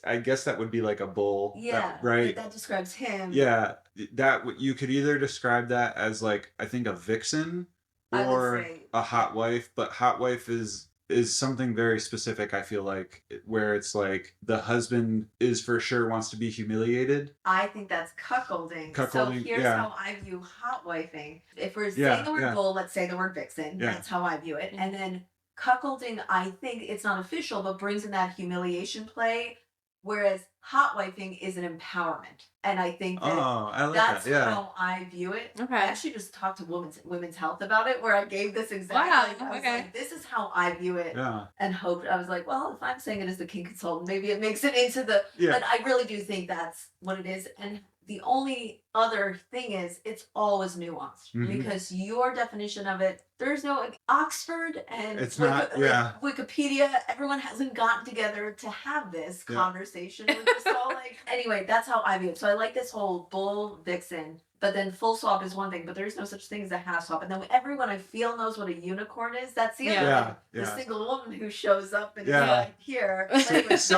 I guess that would be like a bull. Yeah. Right. That describes him. Yeah. You could either describe that as like, I think a vixen or a hot wife, but hot wife is something very specific, I feel like, where it's like the husband is for sure wants to be humiliated. I think that's cuckolding. So here's how I view hot wifing. If we're saying the word bull, let's say the word vixen. That's how I view it. And then cuckolding, I think it's not official, but brings in that humiliation play. Whereas hot wifing is an empowerment. And I think that that's how I view it. Okay. I actually just talked to Women's Health about it, where I gave this exact I was like, this is how I view it. Yeah. And hoped, I was like, well, if I'm saying it as the Kink Consultant, maybe it makes it into the, but I really do think that's what it is. And the only other thing is, it's always nuanced because your definition of it, there's no Oxford and it's not, Wikipedia. Everyone hasn't gotten together to have this conversation. We're just all like, anyway, that's how I view it. So I like this whole bull vixen. But then full swap is one thing, but there's no such thing as a half swap. And then everyone I feel knows what a unicorn is. That's the other thing. The single woman who shows up and is like, here. There's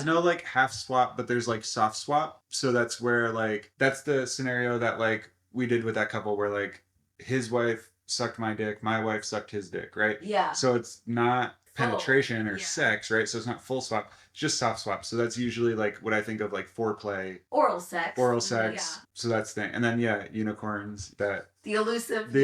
no like half swap, but there's like soft swap. So that's where like, that's the scenario that like we did with that couple where like his wife sucked my dick, my wife sucked his dick, right? Yeah. So it's not penetration or sex, right? So it's not full swap, it's just soft swap. So that's usually like what I think of like foreplay. Oral sex. Yeah. So that's the thing. And then unicorns, the elusive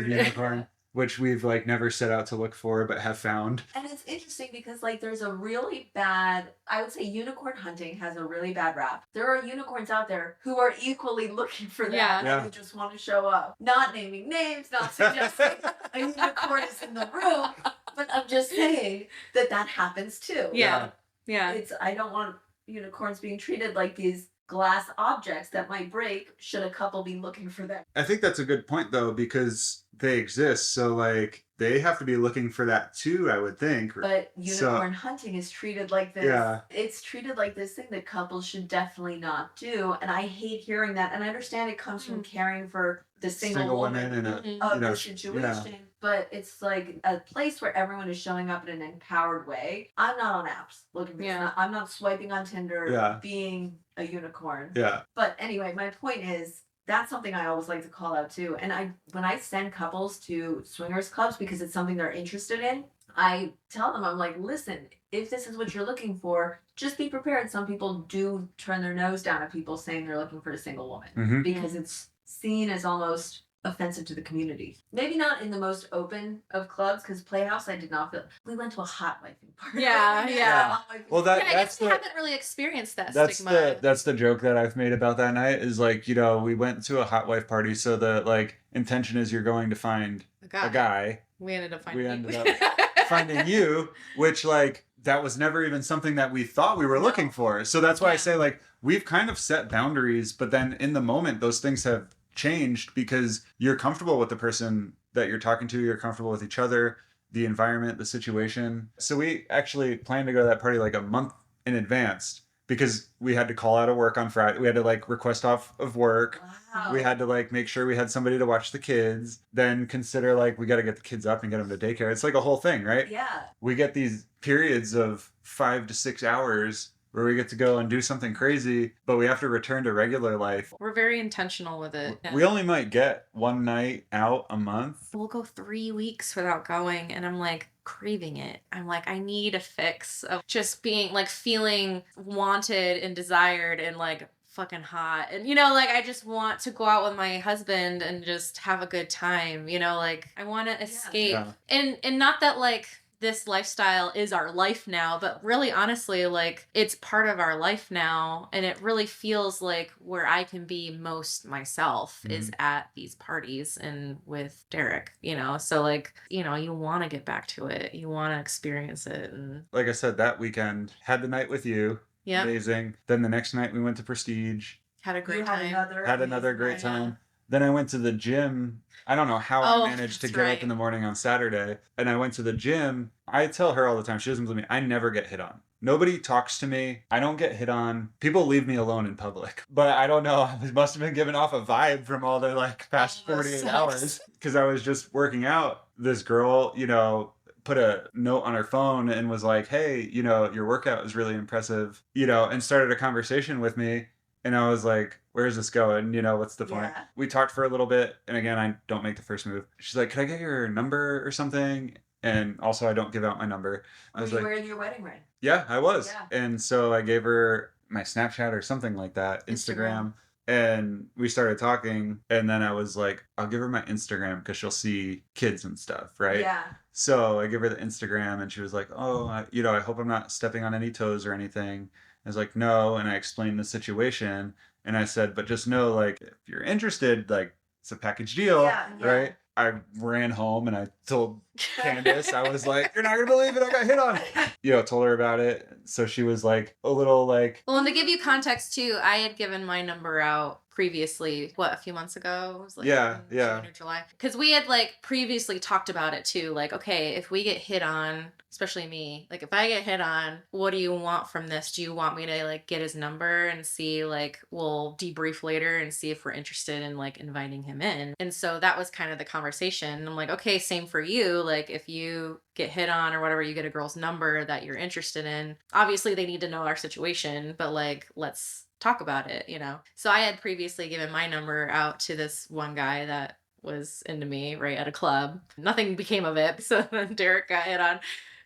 unicorn, which we've like never set out to look for but have found. And it's interesting because like there's a really bad, I would say unicorn hunting has a really bad rap. There are unicorns out there who are equally looking for that and who just want to show up. Not naming names, not suggesting a unicorn is in the room. But I'm just saying that happens too. Yeah. I don't want unicorns being treated like these glass objects that might break should a couple be looking for them. I think that's a good point though, because they exist. So like they have to be looking for that too, I would think. But unicorn hunting is treated like this. Yeah. It's treated like this thing that couples should definitely not do. And I hate hearing that. And I understand it comes from caring for the single woman in a of the situation. But it's like a place where everyone is showing up in an empowered way. I'm not on apps looking for I'm not swiping on Tinder being a unicorn. Yeah. But anyway, my point is that's something I always like to call out too. And when I send couples to swingers clubs because it's something they're interested in, I tell them, I'm like, listen, if this is what you're looking for, just be prepared. Some people do turn their nose down at people saying they're looking for a single woman because it's seen as almost offensive to the community. Maybe not in the most open of clubs, because Playhouse, I did not feel. We went to a hot wifing party. Yeah. Well, I guess we haven't really experienced that stigma. That's the joke that I've made about that night is like, you know, we went to a hot wife party, so the like intention is you're going to find a guy. We ended up finding you, which like that was never even something that we thought we were looking for. So that's why I say like we've kind of set boundaries, but then in the moment those things have changed because you're comfortable with the person that you're talking to, you're comfortable with each other, the environment, the situation. So we actually planned to go to that party like a month in advance because we had to call out of work on Friday. We had to like request off of work. Wow. We had to like make sure we had somebody to watch the kids, then consider like we got to get the kids up and get them to daycare. It's like a whole thing, right? Yeah. We get these periods of 5 to 6 hours where we get to go and do something crazy, but we have to return to regular life. We're very intentional with it. We only might get one night out a month. We'll go 3 weeks without going, and I'm like craving it. I'm like, I need a fix of just being like feeling wanted and desired and like fucking hot. And, you know, like I just want to go out with my husband and just have a good time, you know, like I want to escape. Yeah. And not that like this lifestyle is our life now, but really honestly, like it's part of our life now. And it really feels like where I can be most myself is at these parties and with Derek, you know? So like, you know, you want to get back to it. You want to experience it. And like I said, that weekend had the night with you. Yeah. Amazing. Then the next night we went to Prestige. Had a great time. Had another great time. Then I went to the gym. I don't know how I managed to get up in the morning on Saturday. And I went to the gym. I tell her all the time, she doesn't believe me, I never get hit on. Nobody talks to me. I don't get hit on. People leave me alone in public. But I don't know. I must have been giving off a vibe from all the like past 48 hours. Because I was just working out. This girl, you know, put a note on her phone and was like, hey, you know, your workout is really impressive, you know, and started a conversation with me. And I was like, where's this going? You know, what's the point? Yeah. We talked for a little bit. And again, I don't make the first move. She's like, could I get your number or something? And also, I don't give out my number. I was like, wearing your wedding ring? Yeah, I was. Yeah. And so I gave her my Snapchat or something like that, Instagram. And we started talking. And then I was like, I'll give her my Instagram because she'll see kids and stuff, right? Yeah. So I give her the Instagram and she was like, oh, I hope I'm not stepping on any toes or anything. I was like, no. And I explained the situation. And I said, but just know, like, if you're interested, like, it's a package deal, right? I ran home and I told Candace, I was like, you're not going to believe it, I got hit on. You know, told her about it. So she was like, a little like... Well, and to give you context, too, I had given my number out previously, a few months ago? It was like June or July. Because we had like previously talked about it too. Like, okay, if we get hit on, especially me, like if I get hit on, what do you want from this? Do you want me to like get his number and see like, we'll debrief later and see if we're interested in like inviting him in? And so that was kind of the conversation. I'm like, okay, same for you. Like if you get hit on or whatever, you get a girl's number that you're interested in. Obviously they need to know our situation, but like, let's talk about it, you know? So I had previously given my number out to this one guy that was into me right at a club. Nothing became of it. So then Derek got hit on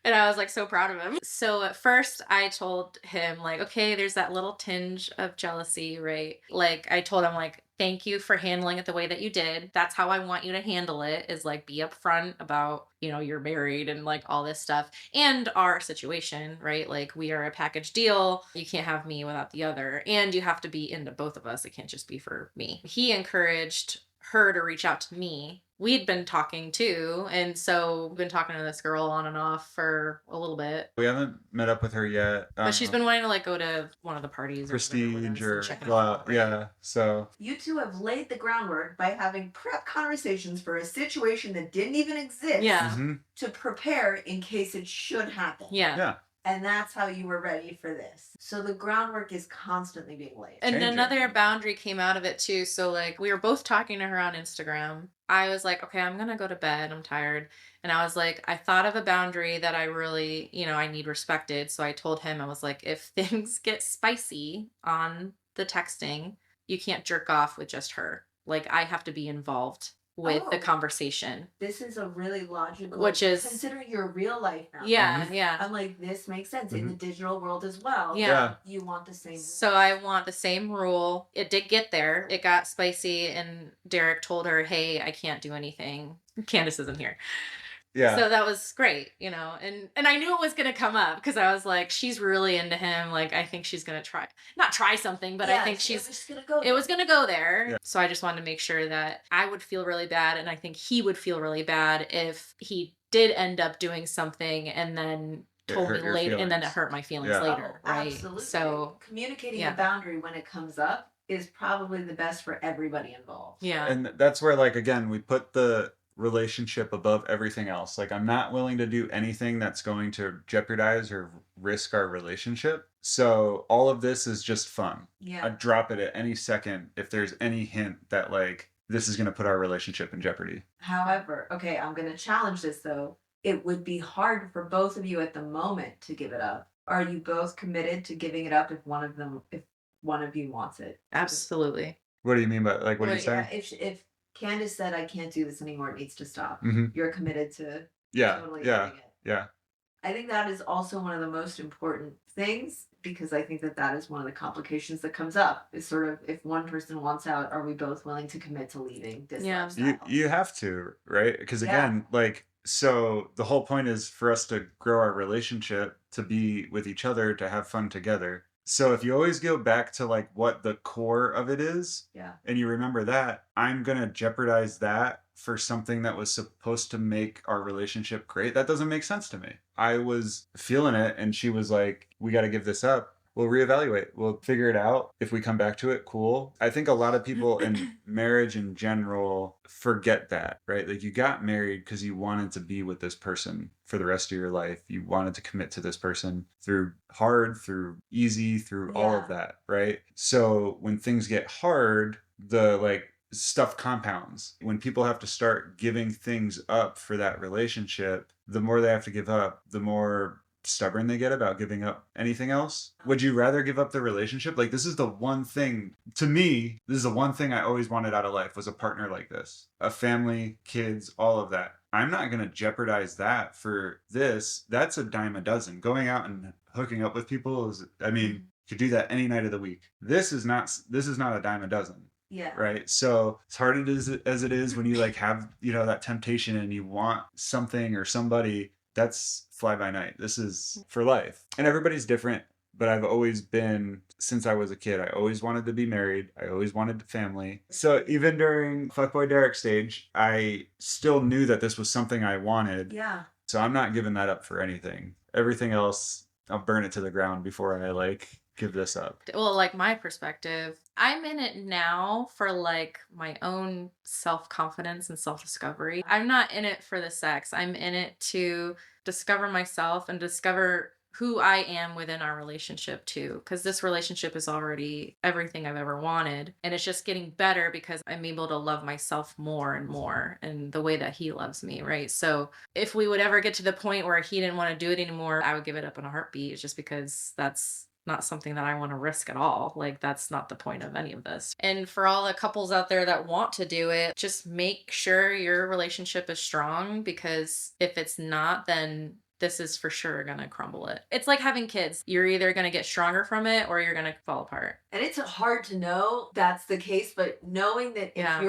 and I was like so proud of him. So at first I told him like, okay, there's that little tinge of jealousy, right? Like I told him like, thank you for handling it the way that you did. That's how I want you to handle it, is like be upfront about, you know, you're married and like all this stuff and our situation, right? Like we are a package deal. You can't have me without the other. And you have to be into both of us. It can't just be for me. He encouraged her to reach out to me we'd been talking too. And so we've been talking to this girl on and off for a little bit. We haven't met up with her yet. But she's been wanting to like go to one of the parties Prestige or or check it go out. out. Yeah. So You two have laid the groundwork by having prep conversations for a situation that didn't even exist Yeah. mhm. to prepare in case it should happen. Yeah. Yeah. And that's how you were ready for this. So the groundwork is constantly being laid. And Changing. another boundary came out of it too. So like we were both talking to her on Instagram. I was like, okay, I'm gonna go to bed. I'm tired. And I was like, I thought of a boundary that I really, I need respected. So I told him, I was like, if things get spicy on the texting, you can't jerk off with just her. Like I have to be involved with the Oh. conversation. This is a really logical, Which is- considering your real life now. Yeah, Mhm. yeah. I'm like, this makes sense in Mhm. the digital world as well. Yeah. You want the same. So I want the same rule. It did get there. It got spicy and Derek told her, hey, I can't do anything. Candace isn't here. Yeah. So that was great, and I knew it was going to come up because I was like, she's really into him. Like, I think she's going to not try something, but I think it was she's, just gonna go. it was going to go there. Yeah. So I just wanted to make sure that I would feel really bad. And I think he would feel really bad if he did end up doing something and then It told me hurt your later and then it feelings. hurt my feelings Yeah. later. Right. Absolutely. So communicating yeah. a boundary when it comes up is probably the best for everybody involved. yeah. And that's where, like, again, we put the relationship above everything else. Like, I'm not willing to do anything that's going to jeopardize or risk our relationship. So all of this is just fun. Yeah. I'd drop it at any second if there's any hint that, like, this is going to put our relationship in jeopardy. However, okay, I'm going to challenge this though. It would be hard for both of you at the moment to give it up. Are you both committed to giving it up if one of you wants it? Absolutely. What do you mean by, like, what are you Well, saying? yeah, if Candace said, I can't do this anymore, it needs to stop, Mm-hmm. you're committed to Yeah. totally Yeah. doing it. Yeah. I think that is also one of the most important things because I think that is one of the complications that comes up is sort of if one person wants out, are we both willing to commit to leaving this Yeah. lifestyle? You have to, right? Because Yeah. again, like, so the whole point is for us to grow our relationship, to be with each other, to have fun together. So if you always go back to, like, what the core of it is, Yeah. and you remember that, I'm gonna jeopardize that for something that was supposed to make our relationship great. That doesn't make sense to me. I was feeling it, and she was like, we got to give this up. We'll reevaluate. We'll figure it out. If we come back to it, cool. I think a lot of people in marriage in general forget that, right? Like, you got married because you wanted to be with this person for the rest of your life. You wanted to commit to this person through hard, through easy, through all of Yeah. that, right? So when things get hard, the, like, stuff compounds. When people have to start giving things up for that relationship, the more they have to give up, the more stubborn they get about giving up anything else. Would you rather give up the relationship? Like, this is the one thing, to me, this is the one thing I always wanted out of life, was a partner like this. A family, kids, all of that. I'm not going to jeopardize that for this. That's a dime a dozen. Going out and hooking up with people is, I mean, you could do that any night of the week. This is not a dime a dozen. Yeah. Right. So as hard as it is when you, like, have, that temptation and you want something or somebody, that's fly by night. This is for life. And everybody's different, but I've always been, since I was a kid, I always wanted to be married. I always wanted a family. So even during Fuckboy Derek stage, I still knew that this was something I wanted. Yeah. So I'm not giving that up for anything. Everything else, I'll burn it to the ground before I, like, give this up. Well, like, my perspective, I'm in it now for, like, my own self-confidence and self-discovery. I'm not in it for the sex. I'm in it to discover myself and discover who I am within our relationship too. Because this relationship is already everything I've ever wanted. And it's just getting better because I'm able to love myself more and more and the way that he loves me, right? So if we would ever get to the point where he didn't want to do it anymore, I would give it up in a heartbeat. It's just because that's not something that I want to risk at all. Like, that's not the point of any of this. And for all the couples out there that want to do it, just make sure your relationship is strong, because if it's not, then this is for sure going to crumble it. It's like having kids. You're either going to get stronger from it or you're going to fall apart. And it's hard to know that's the case, but knowing that Yeah.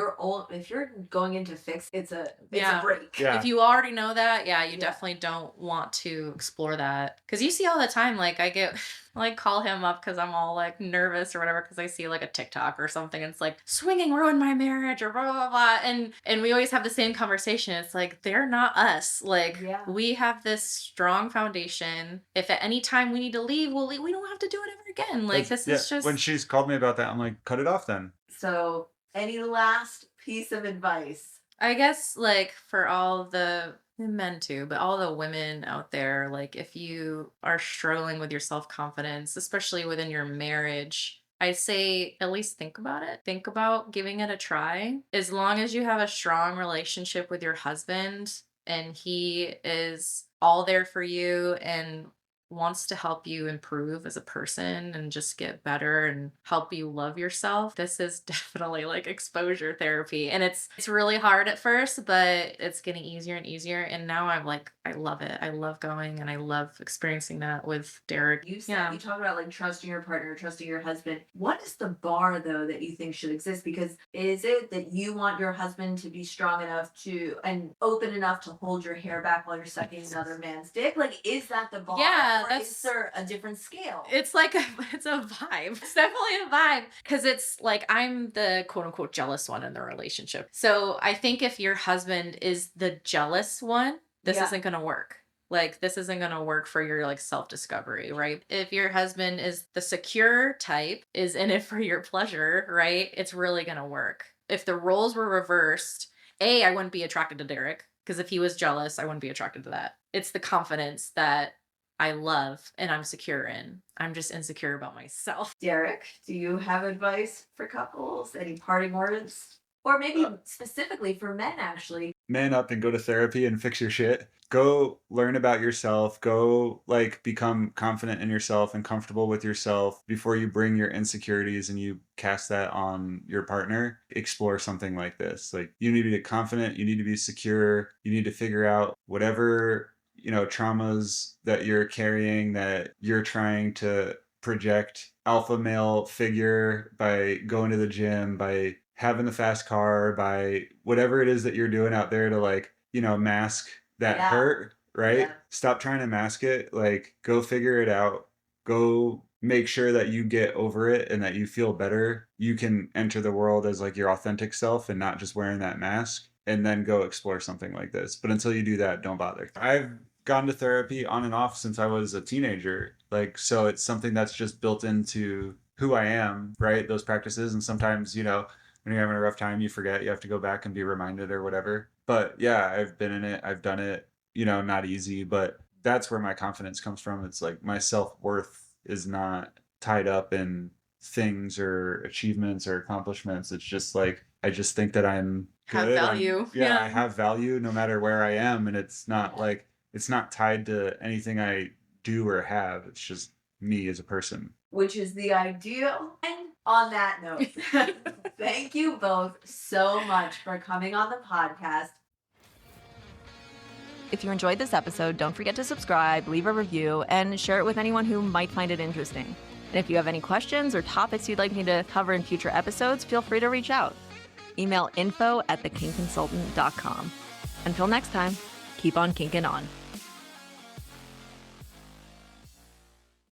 if you're going into fix, it's a Yeah. break. Yeah. If you already know that, you Yeah. definitely don't want to explore that. Because you see all the time, like, I get like call him up because I'm all like nervous or whatever because I see like a TikTok or something and it's like swinging ruined my marriage or blah blah blah, and we always have the same conversation. It's like they're not us. Like we have this strong foundation. If at any time we need to leave, we'll leave. We don't have to do it ever again. Like this is just. When she's called me about that, I'm like, cut it off then. So, any last piece of advice? I guess like for all the men too, but all the women out there, like if you are struggling with your self-confidence, especially within your marriage, I'd say at least think about it. Think about giving it a try. As long as you have a strong relationship with your husband and he is all there for you and wants to help you improve as a person and just get better and help you love yourself, this is definitely like exposure therapy. And it's really hard at first, but it's getting easier and easier. And now I'm like, I love it. I love going and I love experiencing that with Derek. You said, you talk about like trusting your partner, trusting your husband. What is the bar though that you think should exist? Because is it that you want your husband to be strong enough to and open enough to hold your hair back while you're sucking another man's dick? Like, is that the bar? Yeah. Or is there a different scale? It's like it's a vibe. It's definitely a vibe because it's like I'm the quote unquote jealous one in the relationship. So I think if your husband is the jealous one, this isn't going to work. Like this isn't going to work for your like self-discovery, right? If your husband is the secure type, is in it for your pleasure, right? It's really going to work. If the roles were reversed, I wouldn't be attracted to Derek because if he was jealous, I wouldn't be attracted to that. It's the confidence that I love and I'm secure in. I'm just insecure about myself. Derek, do you have advice for couples? Any parting words? Or maybe specifically for men, actually. Man up and go to therapy and fix your shit. Go learn about yourself. Go like become confident in yourself and comfortable with yourself before you bring your insecurities and you cast that on your partner. Explore something like this. Like you need to be confident. You need to be secure. You need to figure out whatever traumas that you're carrying that you're trying to project alpha male figure by going to the gym, by having the fast car, by whatever it is that you're doing out there to like, mask that hurt, right? Yeah. Stop trying to mask it. Like go figure it out. Go make sure that you get over it and that you feel better. You can enter the world as like your authentic self and not just wearing that mask, and then go explore something like this. But until you do that, don't bother. I've gone to therapy on and off since I was a teenager. Like, so it's something that's just built into who I am, right? Those practices. And sometimes, when you're having a rough time, you forget, you have to go back and be reminded or whatever. But yeah, I've been in it. I've done it, not easy, but that's where my confidence comes from. It's like my self-worth is not tied up in things or achievements or accomplishments. It's just like, I just think that I'm good. Have value. I have value no matter where I am. And it's not like, it's not tied to anything I do or have. It's just me as a person. Which is the ideal. And on that note, thank you both so much for coming on the podcast. If you enjoyed this episode, don't forget to subscribe, leave a review, and share it with anyone who might find it interesting. And if you have any questions or topics you'd like me to cover in future episodes, feel free to reach out. Email info@thekinkconsultant.com. Until next time, keep on kinking on.